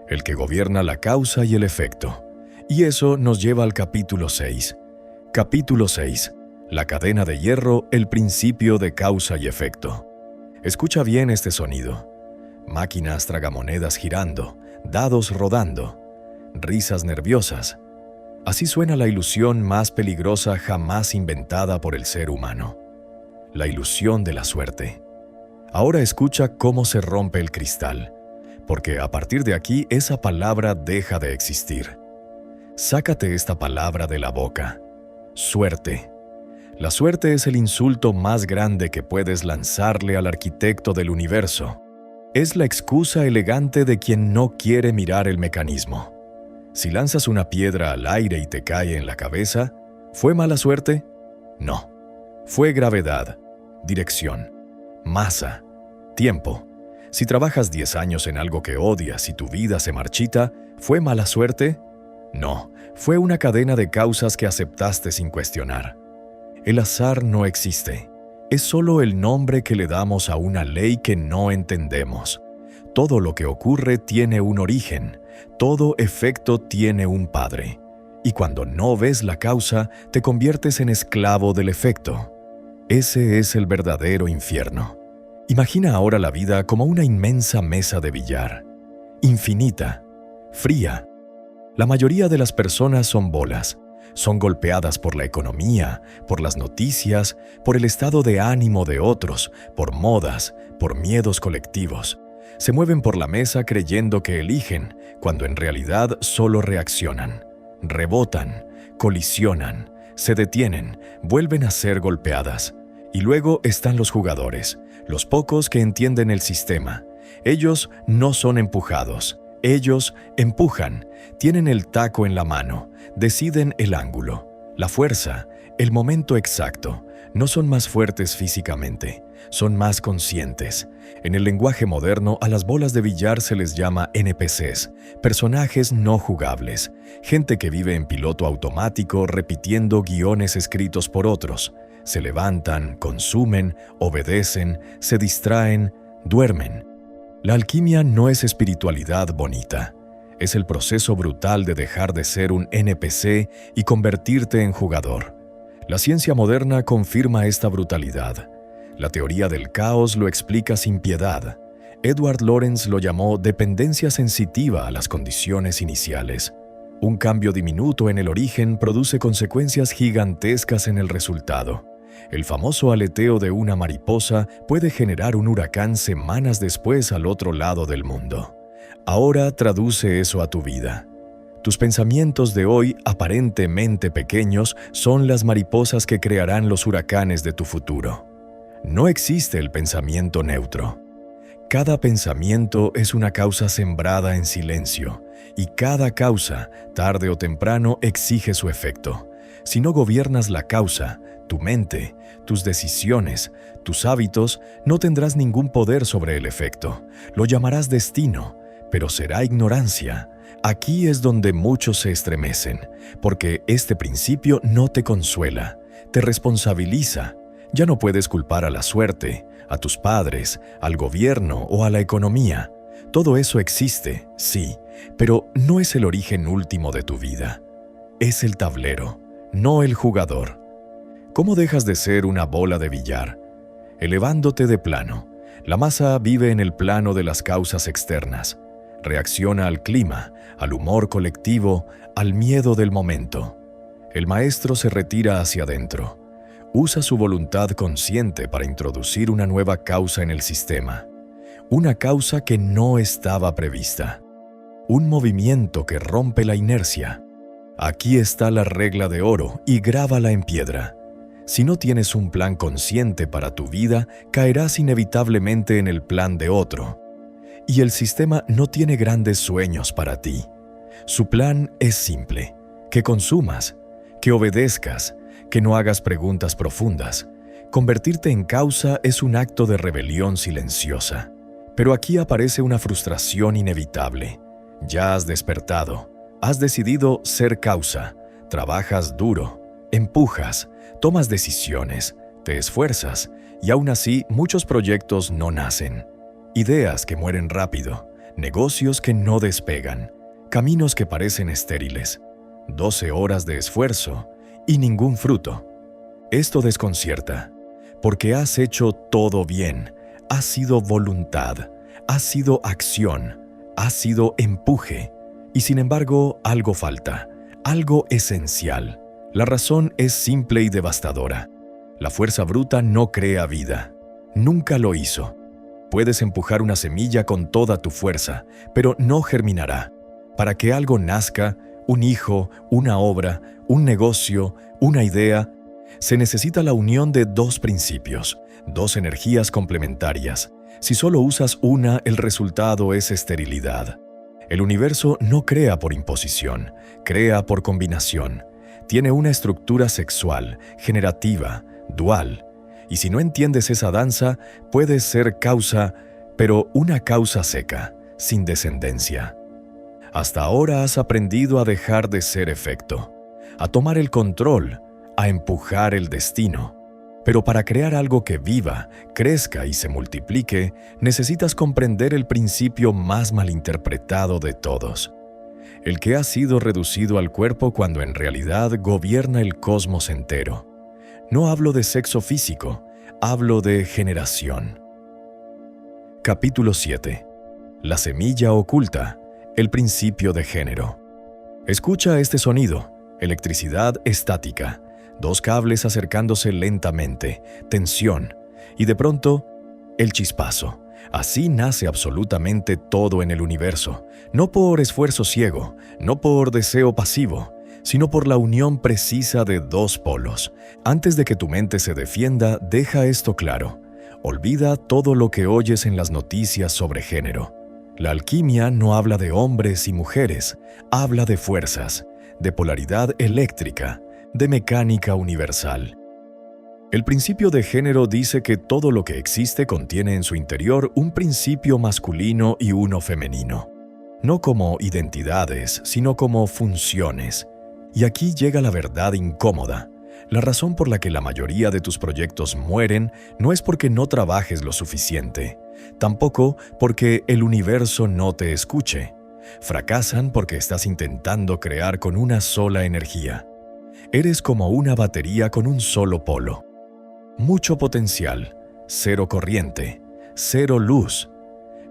el que gobierna la causa y el efecto. Y eso nos lleva al capítulo 6. Capítulo 6. La cadena de hierro, el principio de causa y efecto. Escucha bien este sonido. Máquinas tragamonedas girando, dados rodando, risas nerviosas. Así suena la ilusión más peligrosa jamás inventada por el ser humano. La ilusión de la suerte. Ahora escucha cómo se rompe el cristal, porque a partir de aquí esa palabra deja de existir. Sácate esta palabra de la boca. Suerte. La suerte es el insulto más grande que puedes lanzarle al arquitecto del universo. Es la excusa elegante de quien no quiere mirar el mecanismo. Si lanzas una piedra al aire y te cae en la cabeza, ¿fue mala suerte? No. Fue gravedad, dirección, masa, tiempo. Si trabajas 10 años en algo que odias y tu vida se marchita, ¿fue mala suerte? No. Fue una cadena de causas que aceptaste sin cuestionar. El azar no existe. Es solo el nombre que le damos a una ley que no entendemos. Todo lo que ocurre tiene un origen. Todo efecto tiene un padre. Y cuando no ves la causa, te conviertes en esclavo del efecto. Ese es el verdadero infierno. Imagina ahora la vida como una inmensa mesa de billar, infinita, fría. La mayoría de las personas son bolas. Son golpeadas por la economía, por las noticias, por el estado de ánimo de otros, por modas, por miedos colectivos. Se mueven por la mesa creyendo que eligen, cuando en realidad solo reaccionan. Rebotan, colisionan, se detienen, vuelven a ser golpeadas. Y luego están los jugadores, los pocos que entienden el sistema. Ellos no son empujados. Ellos empujan, tienen el taco en la mano, deciden el ángulo, la fuerza, el momento exacto. No son más fuertes físicamente, son más conscientes. En el lenguaje moderno, a las bolas de billar se les llama NPCs, personajes no jugables, gente que vive en piloto automático repitiendo guiones escritos por otros. Se levantan, consumen, obedecen, se distraen, duermen. La alquimia no es espiritualidad bonita. Es el proceso brutal de dejar de ser un NPC y convertirte en jugador. La ciencia moderna confirma esta brutalidad. La teoría del caos lo explica sin piedad. Edward Lorenz lo llamó dependencia sensitiva a las condiciones iniciales. Un cambio diminuto en el origen produce consecuencias gigantescas en el resultado. El famoso aleteo de una mariposa puede generar un huracán semanas después al otro lado del mundo. Ahora traduce eso a tu vida. Tus pensamientos de hoy, aparentemente pequeños, son las mariposas que crearán los huracanes de tu futuro. No existe el pensamiento neutro. Cada pensamiento es una causa sembrada en silencio, y cada causa, tarde o temprano, exige su efecto. Si no gobiernas la causa, tu mente, tus decisiones, tus hábitos, no tendrás ningún poder sobre el efecto. Lo llamarás destino, pero será ignorancia. Aquí es donde muchos se estremecen, porque este principio no te consuela, te responsabiliza. Ya no puedes culpar a la suerte, a tus padres, al gobierno o a la economía. Todo eso existe, sí, pero no es el origen último de tu vida. Es el tablero, no el jugador. ¿Cómo dejas de ser una bola de billar? Elevándote de plano. La masa vive en el plano de las causas externas. Reacciona al clima, al humor colectivo, al miedo del momento. El maestro se retira hacia adentro. Usa su voluntad consciente para introducir una nueva causa en el sistema. Una causa que no estaba prevista. Un movimiento que rompe la inercia. Aquí está la regla de oro y grábala en piedra. Si no tienes un plan consciente para tu vida, caerás inevitablemente en el plan de otro. Y el sistema no tiene grandes sueños para ti. Su plan es simple: que consumas, que obedezcas, que no hagas preguntas profundas. Convertirte en causa es un acto de rebelión silenciosa. Pero aquí aparece una frustración inevitable. Ya has despertado, has decidido ser causa, trabajas duro, empujas, tomas decisiones, te esfuerzas, y aún así muchos proyectos no nacen. Ideas que mueren rápido, negocios que no despegan, caminos que parecen estériles, 12 horas de esfuerzo y ningún fruto. Esto desconcierta, porque has hecho todo bien, ha sido voluntad, ha sido acción, ha sido empuje, y sin embargo algo falta, algo esencial. La razón es simple y devastadora. La fuerza bruta no crea vida. Nunca lo hizo. Puedes empujar una semilla con toda tu fuerza, pero no germinará. Para que algo nazca, un hijo, una obra, un negocio, una idea, se necesita la unión de dos principios, dos energías complementarias. Si solo usas una, el resultado es esterilidad. El universo no crea por imposición, crea por combinación. Tiene una estructura sexual, generativa, dual. Y si no entiendes esa danza, puedes ser causa, pero una causa seca, sin descendencia. Hasta ahora has aprendido a dejar de ser efecto, a tomar el control, a empujar el destino. Pero para crear algo que viva, crezca y se multiplique, necesitas comprender el principio más malinterpretado de todos. el que ha sido reducido al cuerpo cuando en realidad gobierna el cosmos entero. No hablo de sexo físico, hablo de generación. Capítulo 7. La semilla oculta, el principio de género. Escucha este sonido, electricidad estática, dos cables acercándose lentamente, tensión, y de pronto, el chispazo. Así nace absolutamente todo en el universo, no por esfuerzo ciego, no por deseo pasivo, sino por la unión precisa de dos polos. Antes de que tu mente se defienda, deja esto claro. Olvida todo lo que oyes en las noticias sobre género. La alquimia no habla de hombres y mujeres, habla de fuerzas, de polaridad eléctrica, de mecánica universal. El principio de género dice que todo lo que existe contiene en su interior un principio masculino y uno femenino. No como identidades, sino como funciones. Y aquí llega la verdad incómoda. La razón por la que la mayoría de tus proyectos mueren no es porque no trabajes lo suficiente, tampoco porque el universo no te escuche. Fracasan porque estás intentando crear con una sola energía. Eres como una batería con un solo polo. Mucho potencial, cero corriente, cero luz.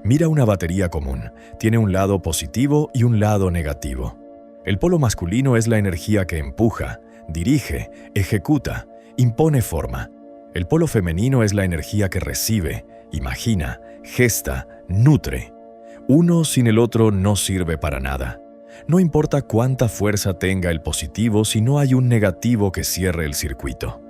Mira una batería común, tiene un lado positivo y un lado negativo. El polo masculino es la energía que empuja, dirige, ejecuta, impone forma. El polo femenino es la energía que recibe, imagina, gesta, nutre. Uno sin el otro no sirve para nada. No importa cuánta fuerza tenga el positivo si no hay un negativo que cierre el circuito.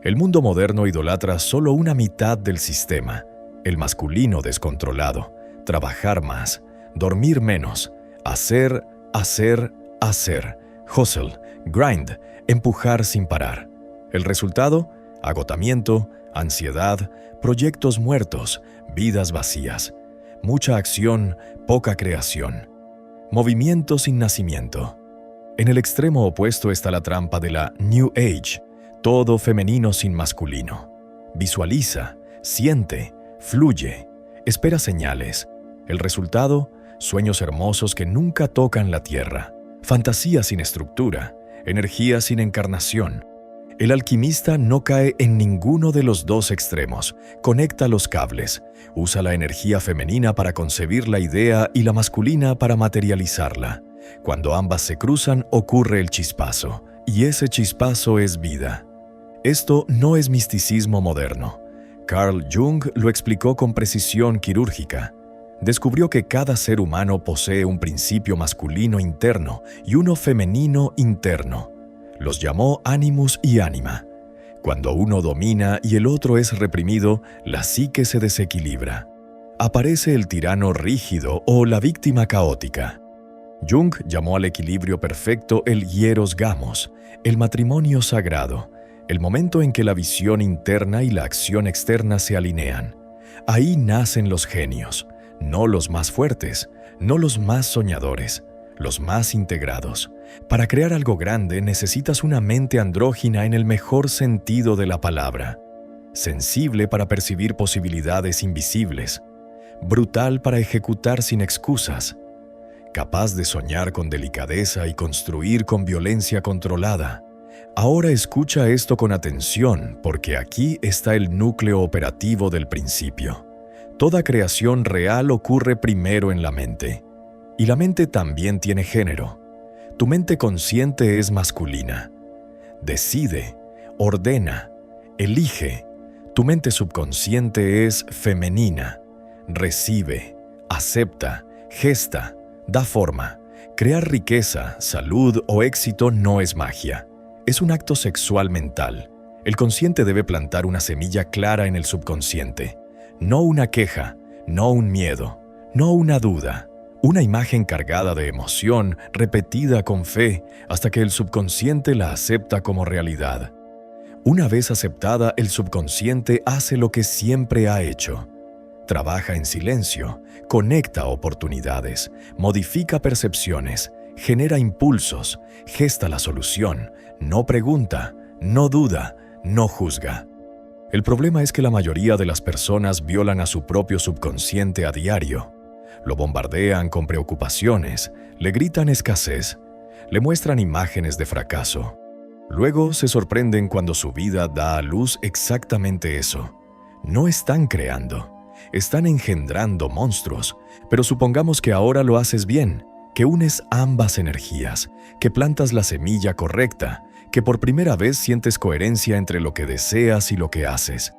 El mundo moderno idolatra solo una mitad del sistema, el masculino descontrolado, trabajar más, dormir menos, hacer, hustle, grind, empujar sin parar. El resultado, agotamiento, ansiedad, proyectos muertos, vidas vacías, mucha acción, poca creación, movimiento sin nacimiento. En el extremo opuesto está la trampa de la New Age, todo femenino sin masculino. Visualiza, siente, fluye, espera señales. El resultado, sueños hermosos que nunca tocan la tierra, fantasía sin estructura, energía sin encarnación. El alquimista no cae en ninguno de los dos extremos, conecta los cables, usa la energía femenina para concebir la idea y la masculina para materializarla. Cuando ambas se cruzan, ocurre el chispazo, y ese chispazo es vida. Esto no es misticismo moderno. Carl Jung lo explicó con precisión quirúrgica. Descubrió que cada ser humano posee un principio masculino interno y uno femenino interno. Los llamó animus y anima. Cuando uno domina y el otro es reprimido, la psique se desequilibra. Aparece el tirano rígido o la víctima caótica. Jung llamó al equilibrio perfecto el hieros gamos, el matrimonio sagrado, el momento en que la visión interna y la acción externa se alinean. Ahí nacen los genios, no los más fuertes, no los más soñadores, los más integrados. Para crear algo grande necesitas una mente andrógina en el mejor sentido de la palabra, sensible para percibir posibilidades invisibles, brutal para ejecutar sin excusas, capaz de soñar con delicadeza y construir con violencia controlada. Ahora escucha esto con atención, porque aquí está el núcleo operativo del principio. Toda creación real ocurre primero en la mente, y la mente también tiene género. Tu mente consciente es masculina. Decide, ordena, elige. Tu mente subconsciente es femenina. Recibe, acepta, gesta, da forma. Crear riqueza, salud o éxito no es magia. Es un acto sexual mental. El consciente debe plantar una semilla clara en el subconsciente. No una queja, no un miedo, no una duda. Una imagen cargada de emoción, repetida con fe, hasta que el subconsciente la acepta como realidad. Una vez aceptada, el subconsciente hace lo que siempre ha hecho. Trabaja en silencio, conecta oportunidades, modifica percepciones, genera impulsos, gesta la solución, no pregunta, no duda, no juzga. El problema es que la mayoría de las personas violan a su propio subconsciente a diario. Lo bombardean con preocupaciones, Le gritan escasez, le muestran imágenes de fracaso. Luego se sorprenden cuando su vida da a luz exactamente eso. No están creando, están engendrando monstruos, pero supongamos que ahora lo haces bien, que unes ambas energías, que plantas la semilla correcta, que por primera vez sientes coherencia entre lo que deseas y lo que haces.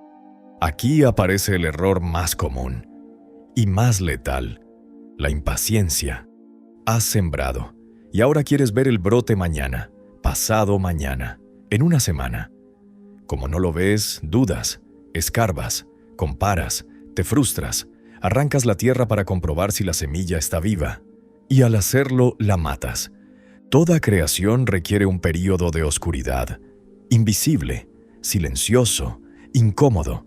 Aquí aparece el error más común y más letal, la impaciencia. Has sembrado y ahora quieres ver el brote mañana, pasado mañana, en una semana. Como no lo ves, dudas, escarbas, comparas, te frustras, arrancas la tierra para comprobar si la semilla está viva, y al hacerlo la matas. Toda creación requiere un período de oscuridad, invisible, silencioso, incómodo.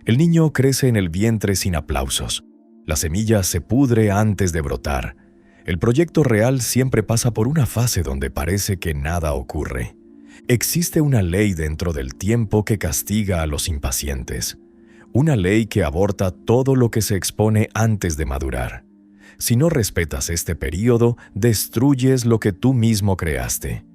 El niño crece en el vientre sin aplausos. La semilla se pudre antes de brotar. El proyecto real siempre pasa por una fase donde parece que nada ocurre. Existe una ley dentro del tiempo que castiga a los impacientes. Una ley que aborta todo lo que se expone antes de madurar. Si no respetas este período, destruyes lo que tú mismo creaste.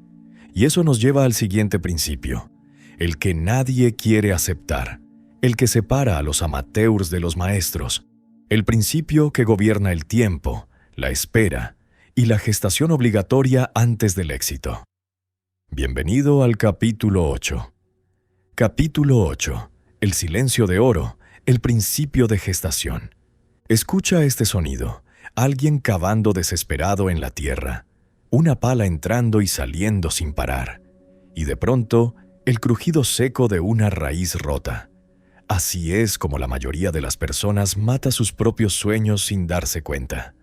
Y eso nos lleva al siguiente principio, el que nadie quiere aceptar, el que separa a los amateurs de los maestros, el principio que gobierna el tiempo, la espera y la gestación obligatoria antes del éxito. Bienvenido al capítulo 8. Capítulo 8. El silencio de oro, el principio de gestación. Escucha este sonido, alguien cavando desesperado en la tierra, una pala entrando y saliendo sin parar, y de pronto el crujido seco de una raíz rota. Así es como la mayoría de las personas mata sus propios sueños sin darse cuenta.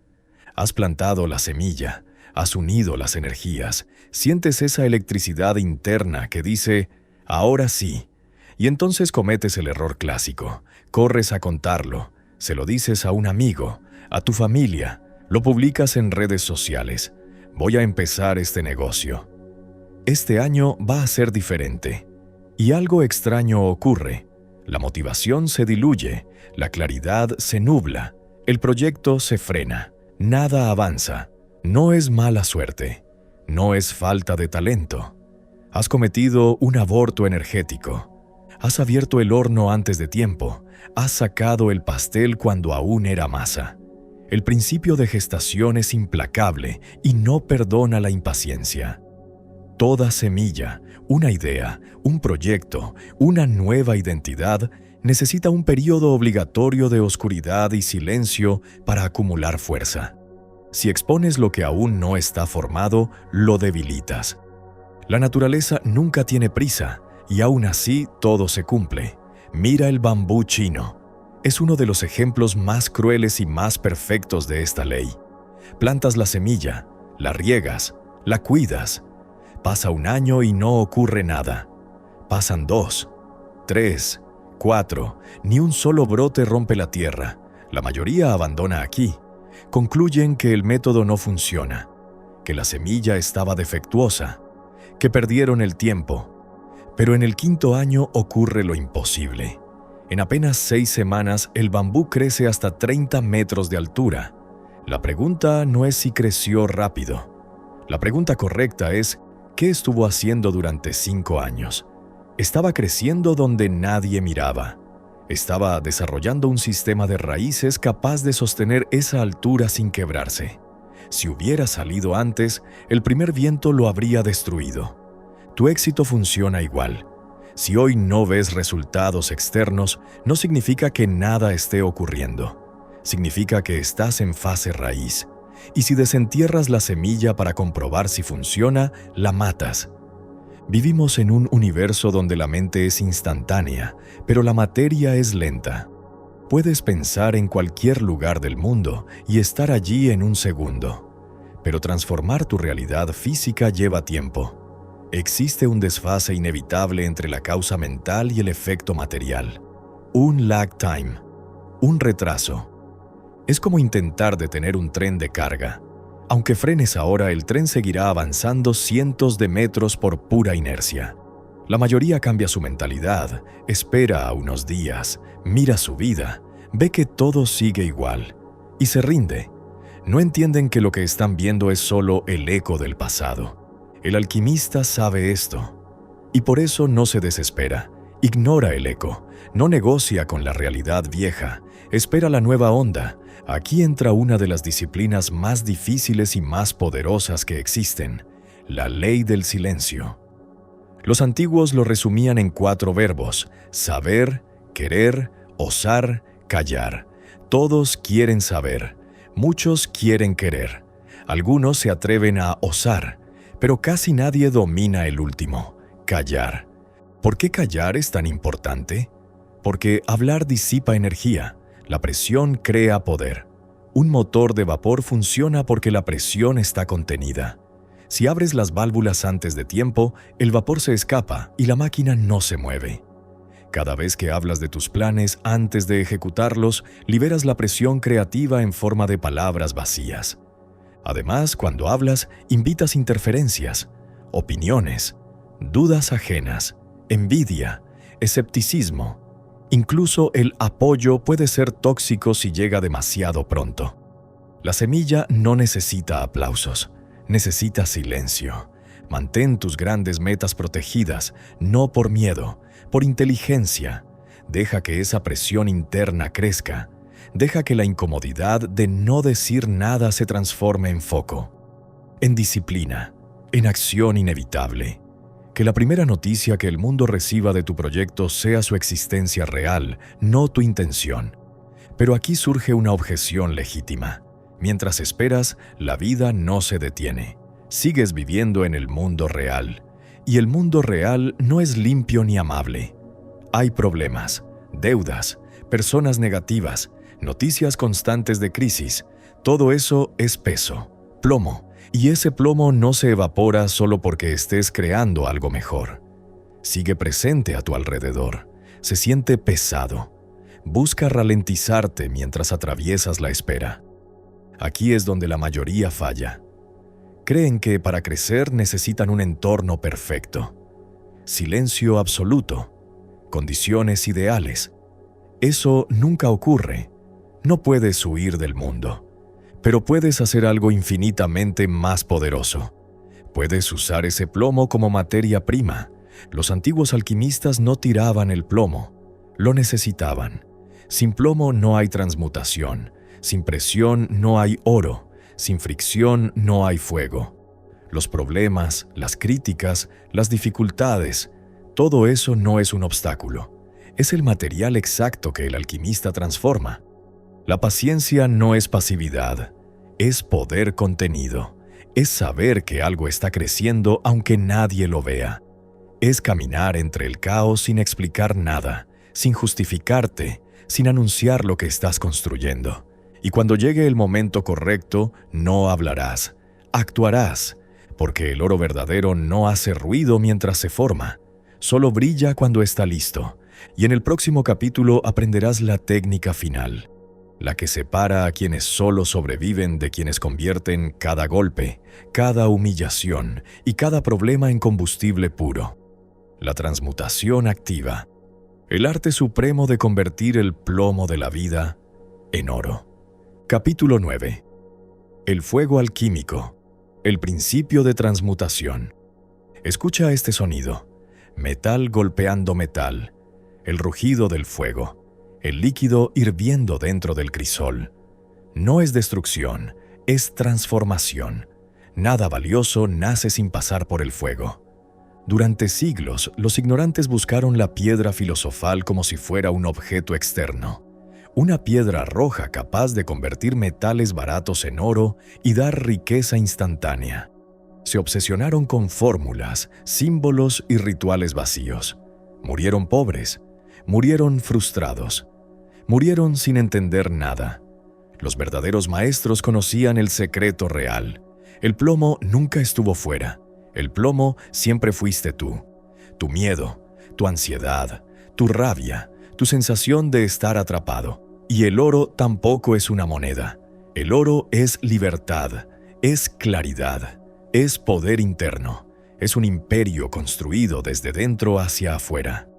Has plantado la semilla, has unido las energías, sientes esa electricidad interna que dice, ahora sí, y entonces cometes el error clásico, corres a contarlo, se lo dices a un amigo, a tu familia, lo publicas en redes sociales, voy a empezar este negocio. Este año va a ser diferente, y algo extraño ocurre. La motivación se diluye, la claridad se nubla, el proyecto se frena, nada avanza. No es mala suerte, no es falta de talento. Has cometido un aborto energético. Has abierto el horno antes de tiempo, has sacado el pastel cuando aún era masa. El principio de gestación es implacable y no perdona la impaciencia. Toda semilla, una idea, un proyecto, una nueva identidad, necesita un periodo obligatorio de oscuridad y silencio para acumular fuerza. Si expones lo que aún no está formado, lo debilitas. La naturaleza nunca tiene prisa, y aún así todo se cumple. Mira el bambú chino. Es uno de los ejemplos más crueles y más perfectos de esta ley. Plantas la semilla, la riegas, la cuidas. Pasa un año y no ocurre nada. Pasan 2, 3, 4, ni un solo brote rompe la tierra. La mayoría abandona aquí. Concluyen que el método no funciona, que la semilla estaba defectuosa, que perdieron el tiempo. Pero en el 5.º año ocurre lo imposible. En apenas 6 semanas el bambú crece hasta 30 metros de altura. La pregunta no es si creció rápido. La pregunta correcta es, ¿qué estuvo haciendo durante 5 años? Estaba creciendo donde nadie miraba. Estaba desarrollando un sistema de raíces capaz de sostener esa altura sin quebrarse. Si hubiera salido antes, el primer viento lo habría destruido. Tu éxito funciona igual. Si hoy no ves resultados externos, no significa que nada esté ocurriendo. Significa que estás en fase raíz. Y si desentierras la semilla para comprobar si funciona, la matas. Vivimos en un universo donde la mente es instantánea, pero la materia es lenta. Puedes pensar en cualquier lugar del mundo y estar allí en un segundo. Pero transformar tu realidad física lleva tiempo. Existe un desfase inevitable entre la causa mental y el efecto material. Un lag time, un retraso. Es como intentar detener un tren de carga. Aunque frenes ahora, el tren seguirá avanzando cientos de metros por pura inercia. La mayoría cambia su mentalidad, espera unos días, mira su vida, ve que todo sigue igual y se rinde. No entienden que lo que están viendo es solo el eco del pasado. El alquimista sabe esto, y por eso no se desespera. Ignora el eco, no negocia con la realidad vieja, espera la nueva onda. Aquí entra una de las disciplinas más difíciles y más poderosas que existen, la ley del silencio. Los antiguos lo resumían en 4 verbos: saber, querer, osar, callar. Todos quieren saber, muchos quieren querer, algunos se atreven a osar, pero casi nadie domina el último, callar. ¿Por qué callar es tan importante? Porque hablar disipa energía, la presión crea poder. Un motor de vapor funciona porque la presión está contenida. Si abres las válvulas antes de tiempo, el vapor se escapa y la máquina no se mueve. Cada vez que hablas de tus planes antes de ejecutarlos, liberas la presión creativa en forma de palabras vacías. Además, cuando hablas, invitas interferencias, opiniones, dudas ajenas, envidia, escepticismo. Incluso el apoyo puede ser tóxico si llega demasiado pronto. La semilla no necesita aplausos, necesita silencio. Mantén tus grandes metas protegidas, no por miedo, por inteligencia. Deja que esa presión interna crezca. Deja que la incomodidad de no decir nada se transforme en foco, en disciplina, en acción inevitable. Que la primera noticia que el mundo reciba de tu proyecto sea su existencia real, no tu intención. Pero aquí surge una objeción legítima. Mientras esperas, la vida no se detiene. Sigues viviendo en el mundo real. Y el mundo real no es limpio ni amable. Hay problemas, deudas, personas negativas, noticias constantes de crisis. Todo eso es peso, plomo. Y ese plomo no se evapora solo porque estés creando algo mejor. Sigue presente a tu alrededor. Se siente pesado. Busca ralentizarte mientras atraviesas la espera. Aquí es donde la mayoría falla. Creen que para crecer necesitan un entorno perfecto. Silencio absoluto. Condiciones ideales. Eso nunca ocurre. No puedes huir del mundo. Pero puedes hacer algo infinitamente más poderoso. Puedes usar ese plomo como materia prima. Los antiguos alquimistas no tiraban el plomo. Lo necesitaban. Sin plomo no hay transmutación. Sin presión no hay oro. Sin fricción no hay fuego. Los problemas, las críticas, las dificultades, todo eso no es un obstáculo. Es el material exacto que el alquimista transforma. La paciencia no es pasividad, es poder contenido. Es saber que algo está creciendo aunque nadie lo vea. Es caminar entre el caos sin explicar nada, sin justificarte, sin anunciar lo que estás construyendo. Y cuando llegue el momento correcto, no hablarás, actuarás, porque el oro verdadero no hace ruido mientras se forma, solo brilla cuando está listo. Y en el próximo capítulo aprenderás la técnica final, la que separa a quienes solo sobreviven de quienes convierten cada golpe, cada humillación y cada problema en combustible puro. La transmutación activa, el arte supremo de convertir el plomo de la vida en oro. Capítulo 9. El fuego alquímico, el principio de transmutación. Escucha este sonido: metal golpeando metal, el rugido del fuego, el líquido hirviendo dentro del crisol. No es destrucción, es transformación. Nada valioso nace sin pasar por el fuego. Durante siglos, los ignorantes buscaron la piedra filosofal como si fuera un objeto externo. Una piedra roja capaz de convertir metales baratos en oro y dar riqueza instantánea. Se obsesionaron con fórmulas, símbolos y rituales vacíos. Murieron pobres, murieron frustrados, murieron sin entender nada. Los verdaderos maestros conocían el secreto real. El plomo nunca estuvo fuera. El plomo siempre fuiste tú. Tu miedo, tu ansiedad, tu rabia, tu sensación de estar atrapado. Y el oro tampoco es una moneda. El oro es libertad, es claridad, es poder interno. Es un imperio construido desde dentro hacia afuera.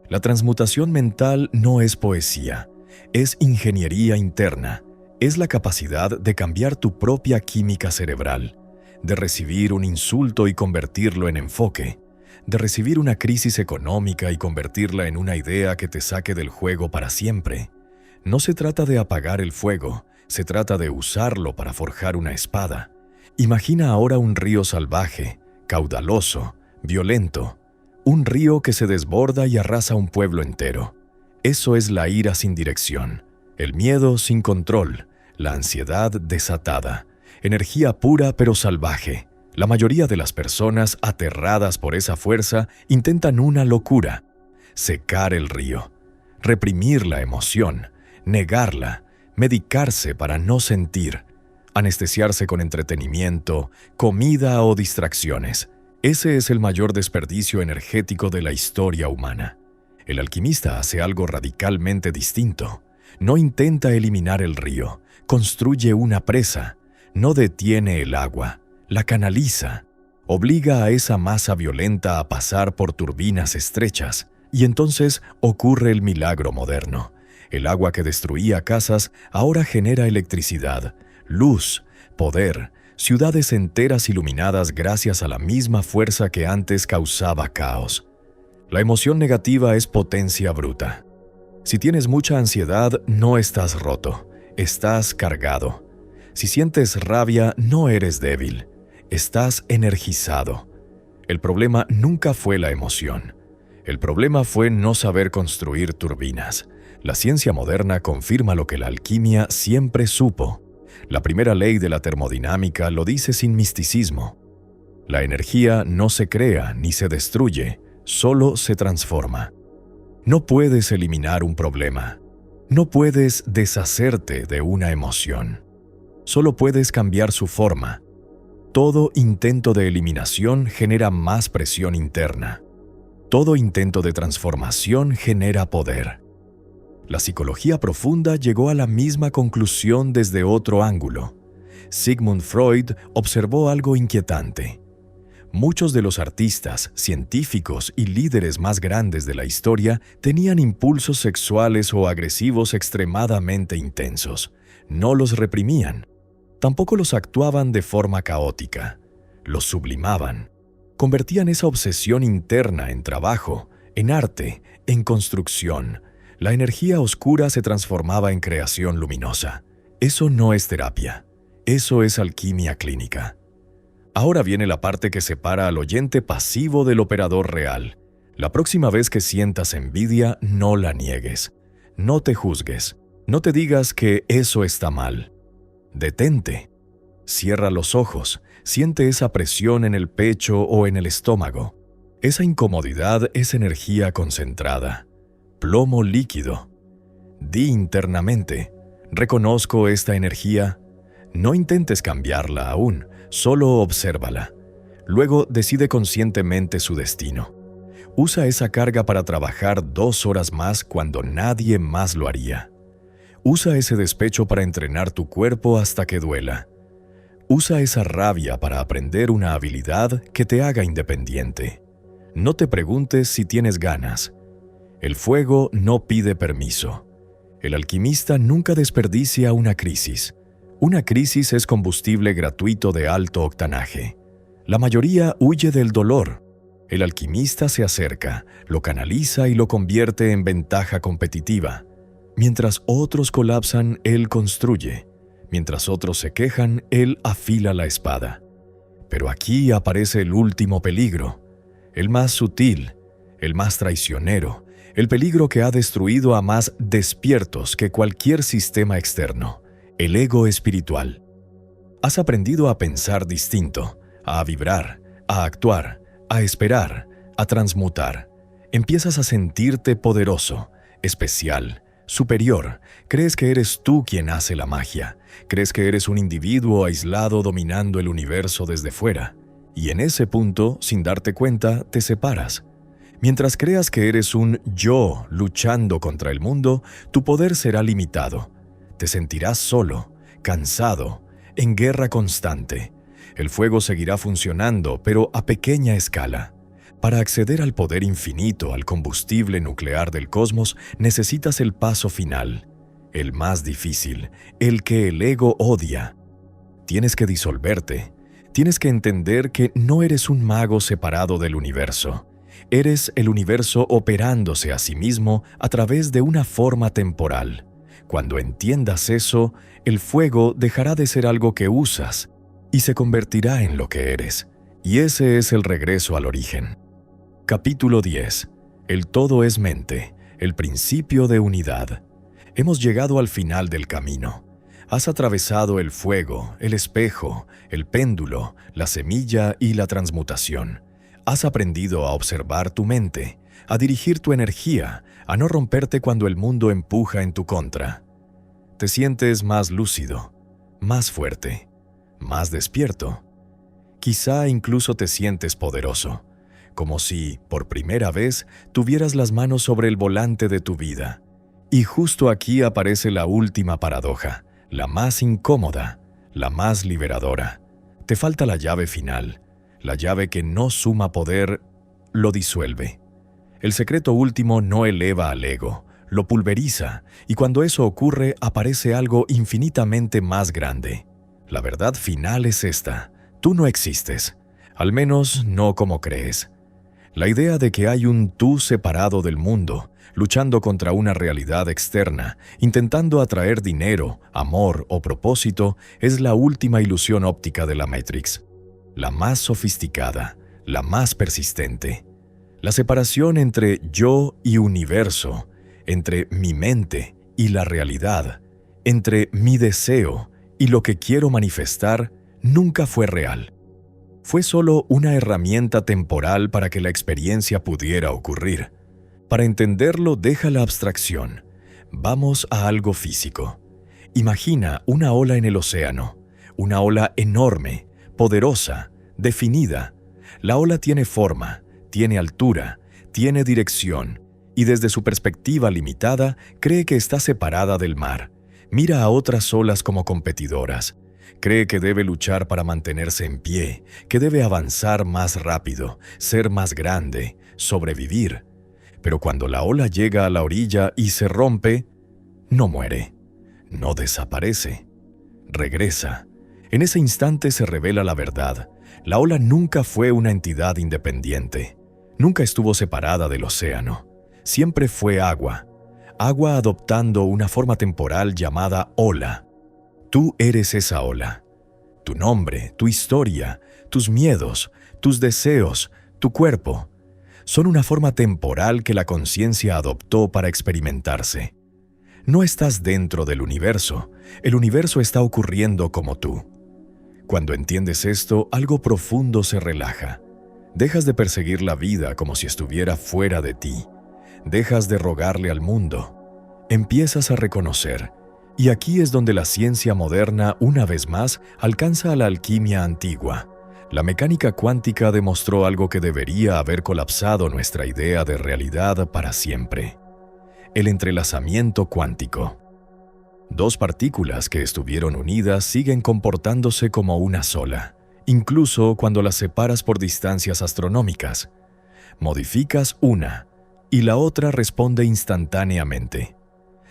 La transmutación mental no es poesía, es ingeniería interna, Es la capacidad de cambiar tu propia química cerebral, de recibir un insulto y convertirlo en enfoque, de recibir una crisis económica y convertirla en una idea que te saque del juego para siempre. No se trata de apagar el fuego, se trata de usarlo para forjar una espada. Imagina ahora un río salvaje, caudaloso, violento, un río que se desborda y arrasa un pueblo entero. Eso es la ira sin dirección, el miedo sin control, la ansiedad desatada, energía pura pero salvaje. La mayoría de las personas aterradas por esa fuerza intentan una locura: secar el río, reprimir la emoción, negarla, medicarse para no sentir, anestesiarse con entretenimiento, comida o distracciones. Ese es el mayor desperdicio energético de la historia humana. El alquimista hace algo radicalmente distinto. No intenta eliminar el río, construye una presa, no detiene el agua, la canaliza, obliga a esa masa violenta a pasar por turbinas estrechas, y entonces ocurre el milagro moderno. El agua que destruía casas ahora genera electricidad, luz, poder, ciudades enteras iluminadas gracias a la misma fuerza que antes causaba caos. La emoción negativa es potencia bruta. Si tienes mucha ansiedad, no estás roto, estás cargado. Si sientes rabia, no eres débil, estás energizado. El problema nunca fue la emoción. El problema fue no saber construir turbinas. La ciencia moderna confirma lo que la alquimia siempre supo. La primera ley de la termodinámica lo dice sin misticismo. La energía no se crea ni se destruye, solo se transforma. No puedes eliminar un problema. No puedes deshacerte de una emoción. Solo puedes cambiar su forma. Todo intento de eliminación genera más presión interna. Todo intento de transformación genera poder. La psicología profunda llegó a la misma conclusión desde otro ángulo. Sigmund Freud observó algo inquietante. Muchos de los artistas, científicos y líderes más grandes de la historia tenían impulsos sexuales o agresivos extremadamente intensos. No los reprimían. Tampoco los actuaban de forma caótica. Los sublimaban. Convertían esa obsesión interna en trabajo, en arte, en construcción. La energía oscura se transformaba en creación luminosa. Eso no es terapia. Eso es alquimia clínica. Ahora viene la parte que separa al oyente pasivo del operador real. La próxima vez que sientas envidia, no la niegues. No te juzgues. No te digas que eso está mal. Detente. Cierra los ojos. Siente esa presión en el pecho o en el estómago. Esa incomodidad es energía concentrada. Plomo líquido. Di internamente: reconozco esta energía. No intentes cambiarla aún, solo obsérvala. Luego decide conscientemente su destino. Usa esa carga para trabajar 2 horas más cuando nadie más lo haría. Usa ese despecho para entrenar tu cuerpo hasta que duela. Usa esa rabia para aprender una habilidad que te haga independiente. No te preguntes si tienes ganas. El fuego no pide permiso. El alquimista nunca desperdicia una crisis. Una crisis es combustible gratuito de alto octanaje. La mayoría huye del dolor. El alquimista se acerca, lo canaliza y lo convierte en ventaja competitiva. Mientras otros colapsan, él construye. Mientras otros se quejan, él afila la espada. Pero aquí aparece el último peligro, el más sutil, el más traicionero, el peligro que ha destruido a más despiertos que cualquier sistema externo, el ego espiritual. Has aprendido a pensar distinto, a vibrar, a actuar, a esperar, a transmutar. Empiezas a sentirte poderoso, especial, superior. Crees que eres tú quien hace la magia. Crees que eres un individuo aislado dominando el universo desde fuera. Y en ese punto, sin darte cuenta, te separas. Mientras creas que eres un yo luchando contra el mundo, tu poder será limitado. Te sentirás solo, cansado, en guerra constante. El fuego seguirá funcionando, pero a pequeña escala. Para acceder al poder infinito, al combustible nuclear del cosmos, necesitas el paso final. el más difícil, el que el ego odia. Tienes que disolverte. Tienes que entender que no eres un mago separado del universo. Eres el universo operándose a sí mismo a través de una forma temporal. Cuando entiendas eso, el fuego dejará de ser algo que usas y se convertirá en lo que eres. Y ese es el regreso al origen. Capítulo 10. El todo es mente, el principio de unidad. Hemos llegado al final del camino. Has atravesado el fuego, el espejo, el péndulo, la semilla y la transmutación. Has aprendido a observar tu mente, a dirigir tu energía, a no romperte cuando el mundo empuja en tu contra. Te sientes más lúcido, más fuerte, más despierto. Quizá incluso te sientes poderoso, como si, por primera vez, tuvieras las manos sobre el volante de tu vida. Y justo aquí aparece la última paradoja, la más incómoda, la más liberadora. Te falta la llave final, la llave que no suma poder, lo disuelve. El secreto último no eleva al ego, lo pulveriza, y cuando eso ocurre aparece algo infinitamente más grande. La verdad final es esta: tú no existes, al menos no como crees. La idea de que hay un tú separado del mundo, luchando contra una realidad externa, intentando atraer dinero, amor o propósito, es la última ilusión óptica de la Matrix. La más sofisticada, la más persistente. La separación entre yo y universo, entre mi mente y la realidad, entre mi deseo y lo que quiero manifestar, nunca fue real. Fue solo una herramienta temporal para que la experiencia pudiera ocurrir. Para entenderlo, deja la abstracción. Vamos a algo físico. Imagina una ola en el océano, una ola enorme, poderosa, definida. La ola tiene forma, tiene altura, tiene dirección, y desde su perspectiva limitada, cree que está separada del mar. Mira a otras olas como competidoras. Cree que debe luchar para mantenerse en pie, que debe avanzar más rápido, ser más grande, sobrevivir. Pero cuando la ola llega a la orilla y se rompe, no muere, no desaparece, regresa. En ese instante se revela la verdad. La ola nunca fue una entidad independiente, nunca estuvo separada del océano. Siempre fue agua, agua adoptando una forma temporal llamada ola. Tú eres esa ola. Tu nombre, tu historia, tus miedos, tus deseos, tu cuerpo, son una forma temporal que la conciencia adoptó para experimentarse. No estás dentro del universo, el universo está ocurriendo como tú. Cuando entiendes esto, algo profundo se relaja. Dejas de perseguir la vida como si estuviera fuera de ti. Dejas de rogarle al mundo. Empiezas a reconocer. Y aquí es donde la ciencia moderna, una vez más, alcanza a la alquimia antigua. La mecánica cuántica demostró algo que debería haber colapsado nuestra idea de realidad para siempre: el entrelazamiento cuántico. Dos partículas que estuvieron unidas siguen comportándose como una sola, incluso cuando las separas por distancias astronómicas. Modificas una, y la otra responde instantáneamente,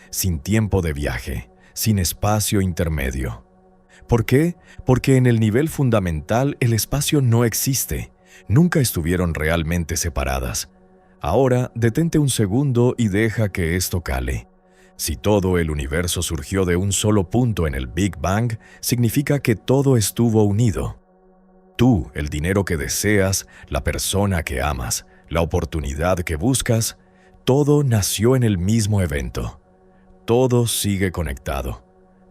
sin tiempo de viaje, sin espacio intermedio. ¿Por qué? Porque en el nivel fundamental el espacio no existe, nunca estuvieron realmente separadas. Ahora, detente un segundo y deja que esto cale. Si todo el universo surgió de un solo punto en el Big Bang, significa que todo estuvo unido. Tú, el dinero que deseas, la persona que amas, la oportunidad que buscas, todo nació en el mismo evento. Todo sigue conectado,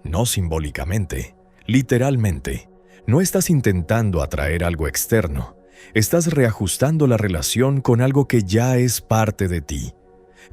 no simbólicamente, literalmente. No estás intentando atraer algo externo, estás reajustando la relación con algo que ya es parte de ti.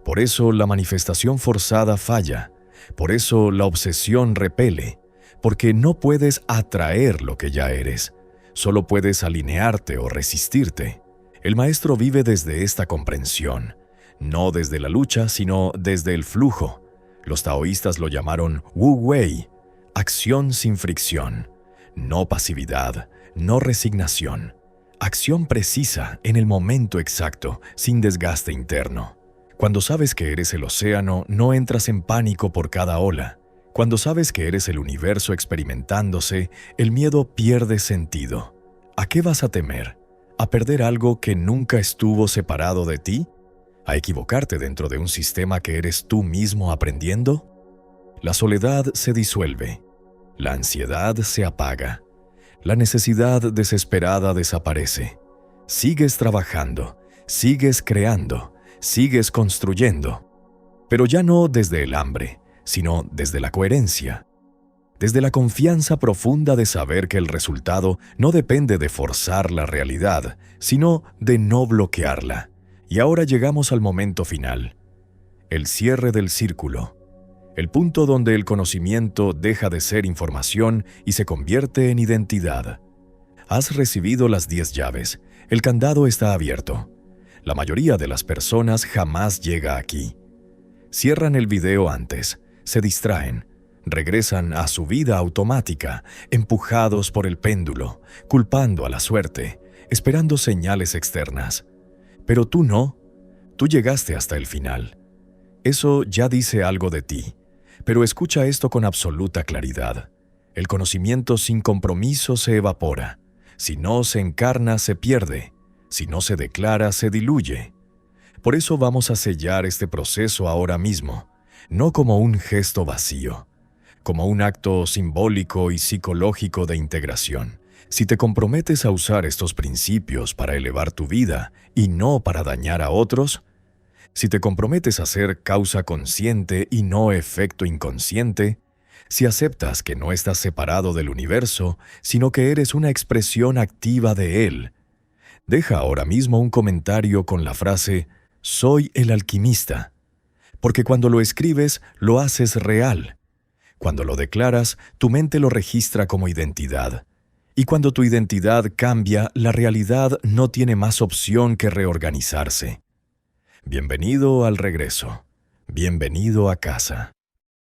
Por eso la manifestación forzada falla, por eso la obsesión repele, porque no puedes atraer lo que ya eres, solo puedes alinearte o resistirte. El maestro vive desde esta comprensión, no desde la lucha, sino desde el flujo. Los taoístas lo llamaron Wu Wei, acción sin fricción, no pasividad, no resignación, acción precisa en el momento exacto, sin desgaste interno. Cuando sabes que eres el océano, no entras en pánico por cada ola. Cuando sabes que eres el universo experimentándose, el miedo pierde sentido. ¿A qué vas a temer? ¿A perder algo que nunca estuvo separado de ti? ¿A equivocarte dentro de un sistema que eres tú mismo aprendiendo? La soledad se disuelve. La ansiedad se apaga. La necesidad desesperada desaparece. Sigues trabajando, sigues creando, sigues construyendo. Pero ya no desde el hambre, sino desde la coherencia. Desde la confianza profunda de saber que el resultado no depende de forzar la realidad, sino de no bloquearla. Y ahora llegamos al momento final. El cierre del círculo. El punto donde el conocimiento deja de ser información y se convierte en identidad. Has recibido las 10 llaves. El candado está abierto. La mayoría de las personas jamás llega aquí. Cierran el video antes, se distraen, regresan a su vida automática, empujados por el péndulo, culpando a la suerte, esperando señales externas. Pero tú no. Tú llegaste hasta el final. Eso ya dice algo de ti. Pero escucha esto con absoluta claridad. El conocimiento sin compromiso se evapora. Si no se encarna, se pierde. Si no se declara, se diluye. Por eso vamos a sellar este proceso ahora mismo, no como un gesto vacío, como un acto simbólico y psicológico de integración. Si te comprometes a usar estos principios para elevar tu vida y no para dañar a otros, si te comprometes a ser causa consciente y no efecto inconsciente, si aceptas que no estás separado del universo, sino que eres una expresión activa de él, deja ahora mismo un comentario con la frase «Soy el alquimista», porque cuando lo escribes, lo haces real. Cuando lo declaras, tu mente lo registra como identidad. Y cuando tu identidad cambia, la realidad no tiene más opción que reorganizarse. Bienvenido al regreso. Bienvenido a casa.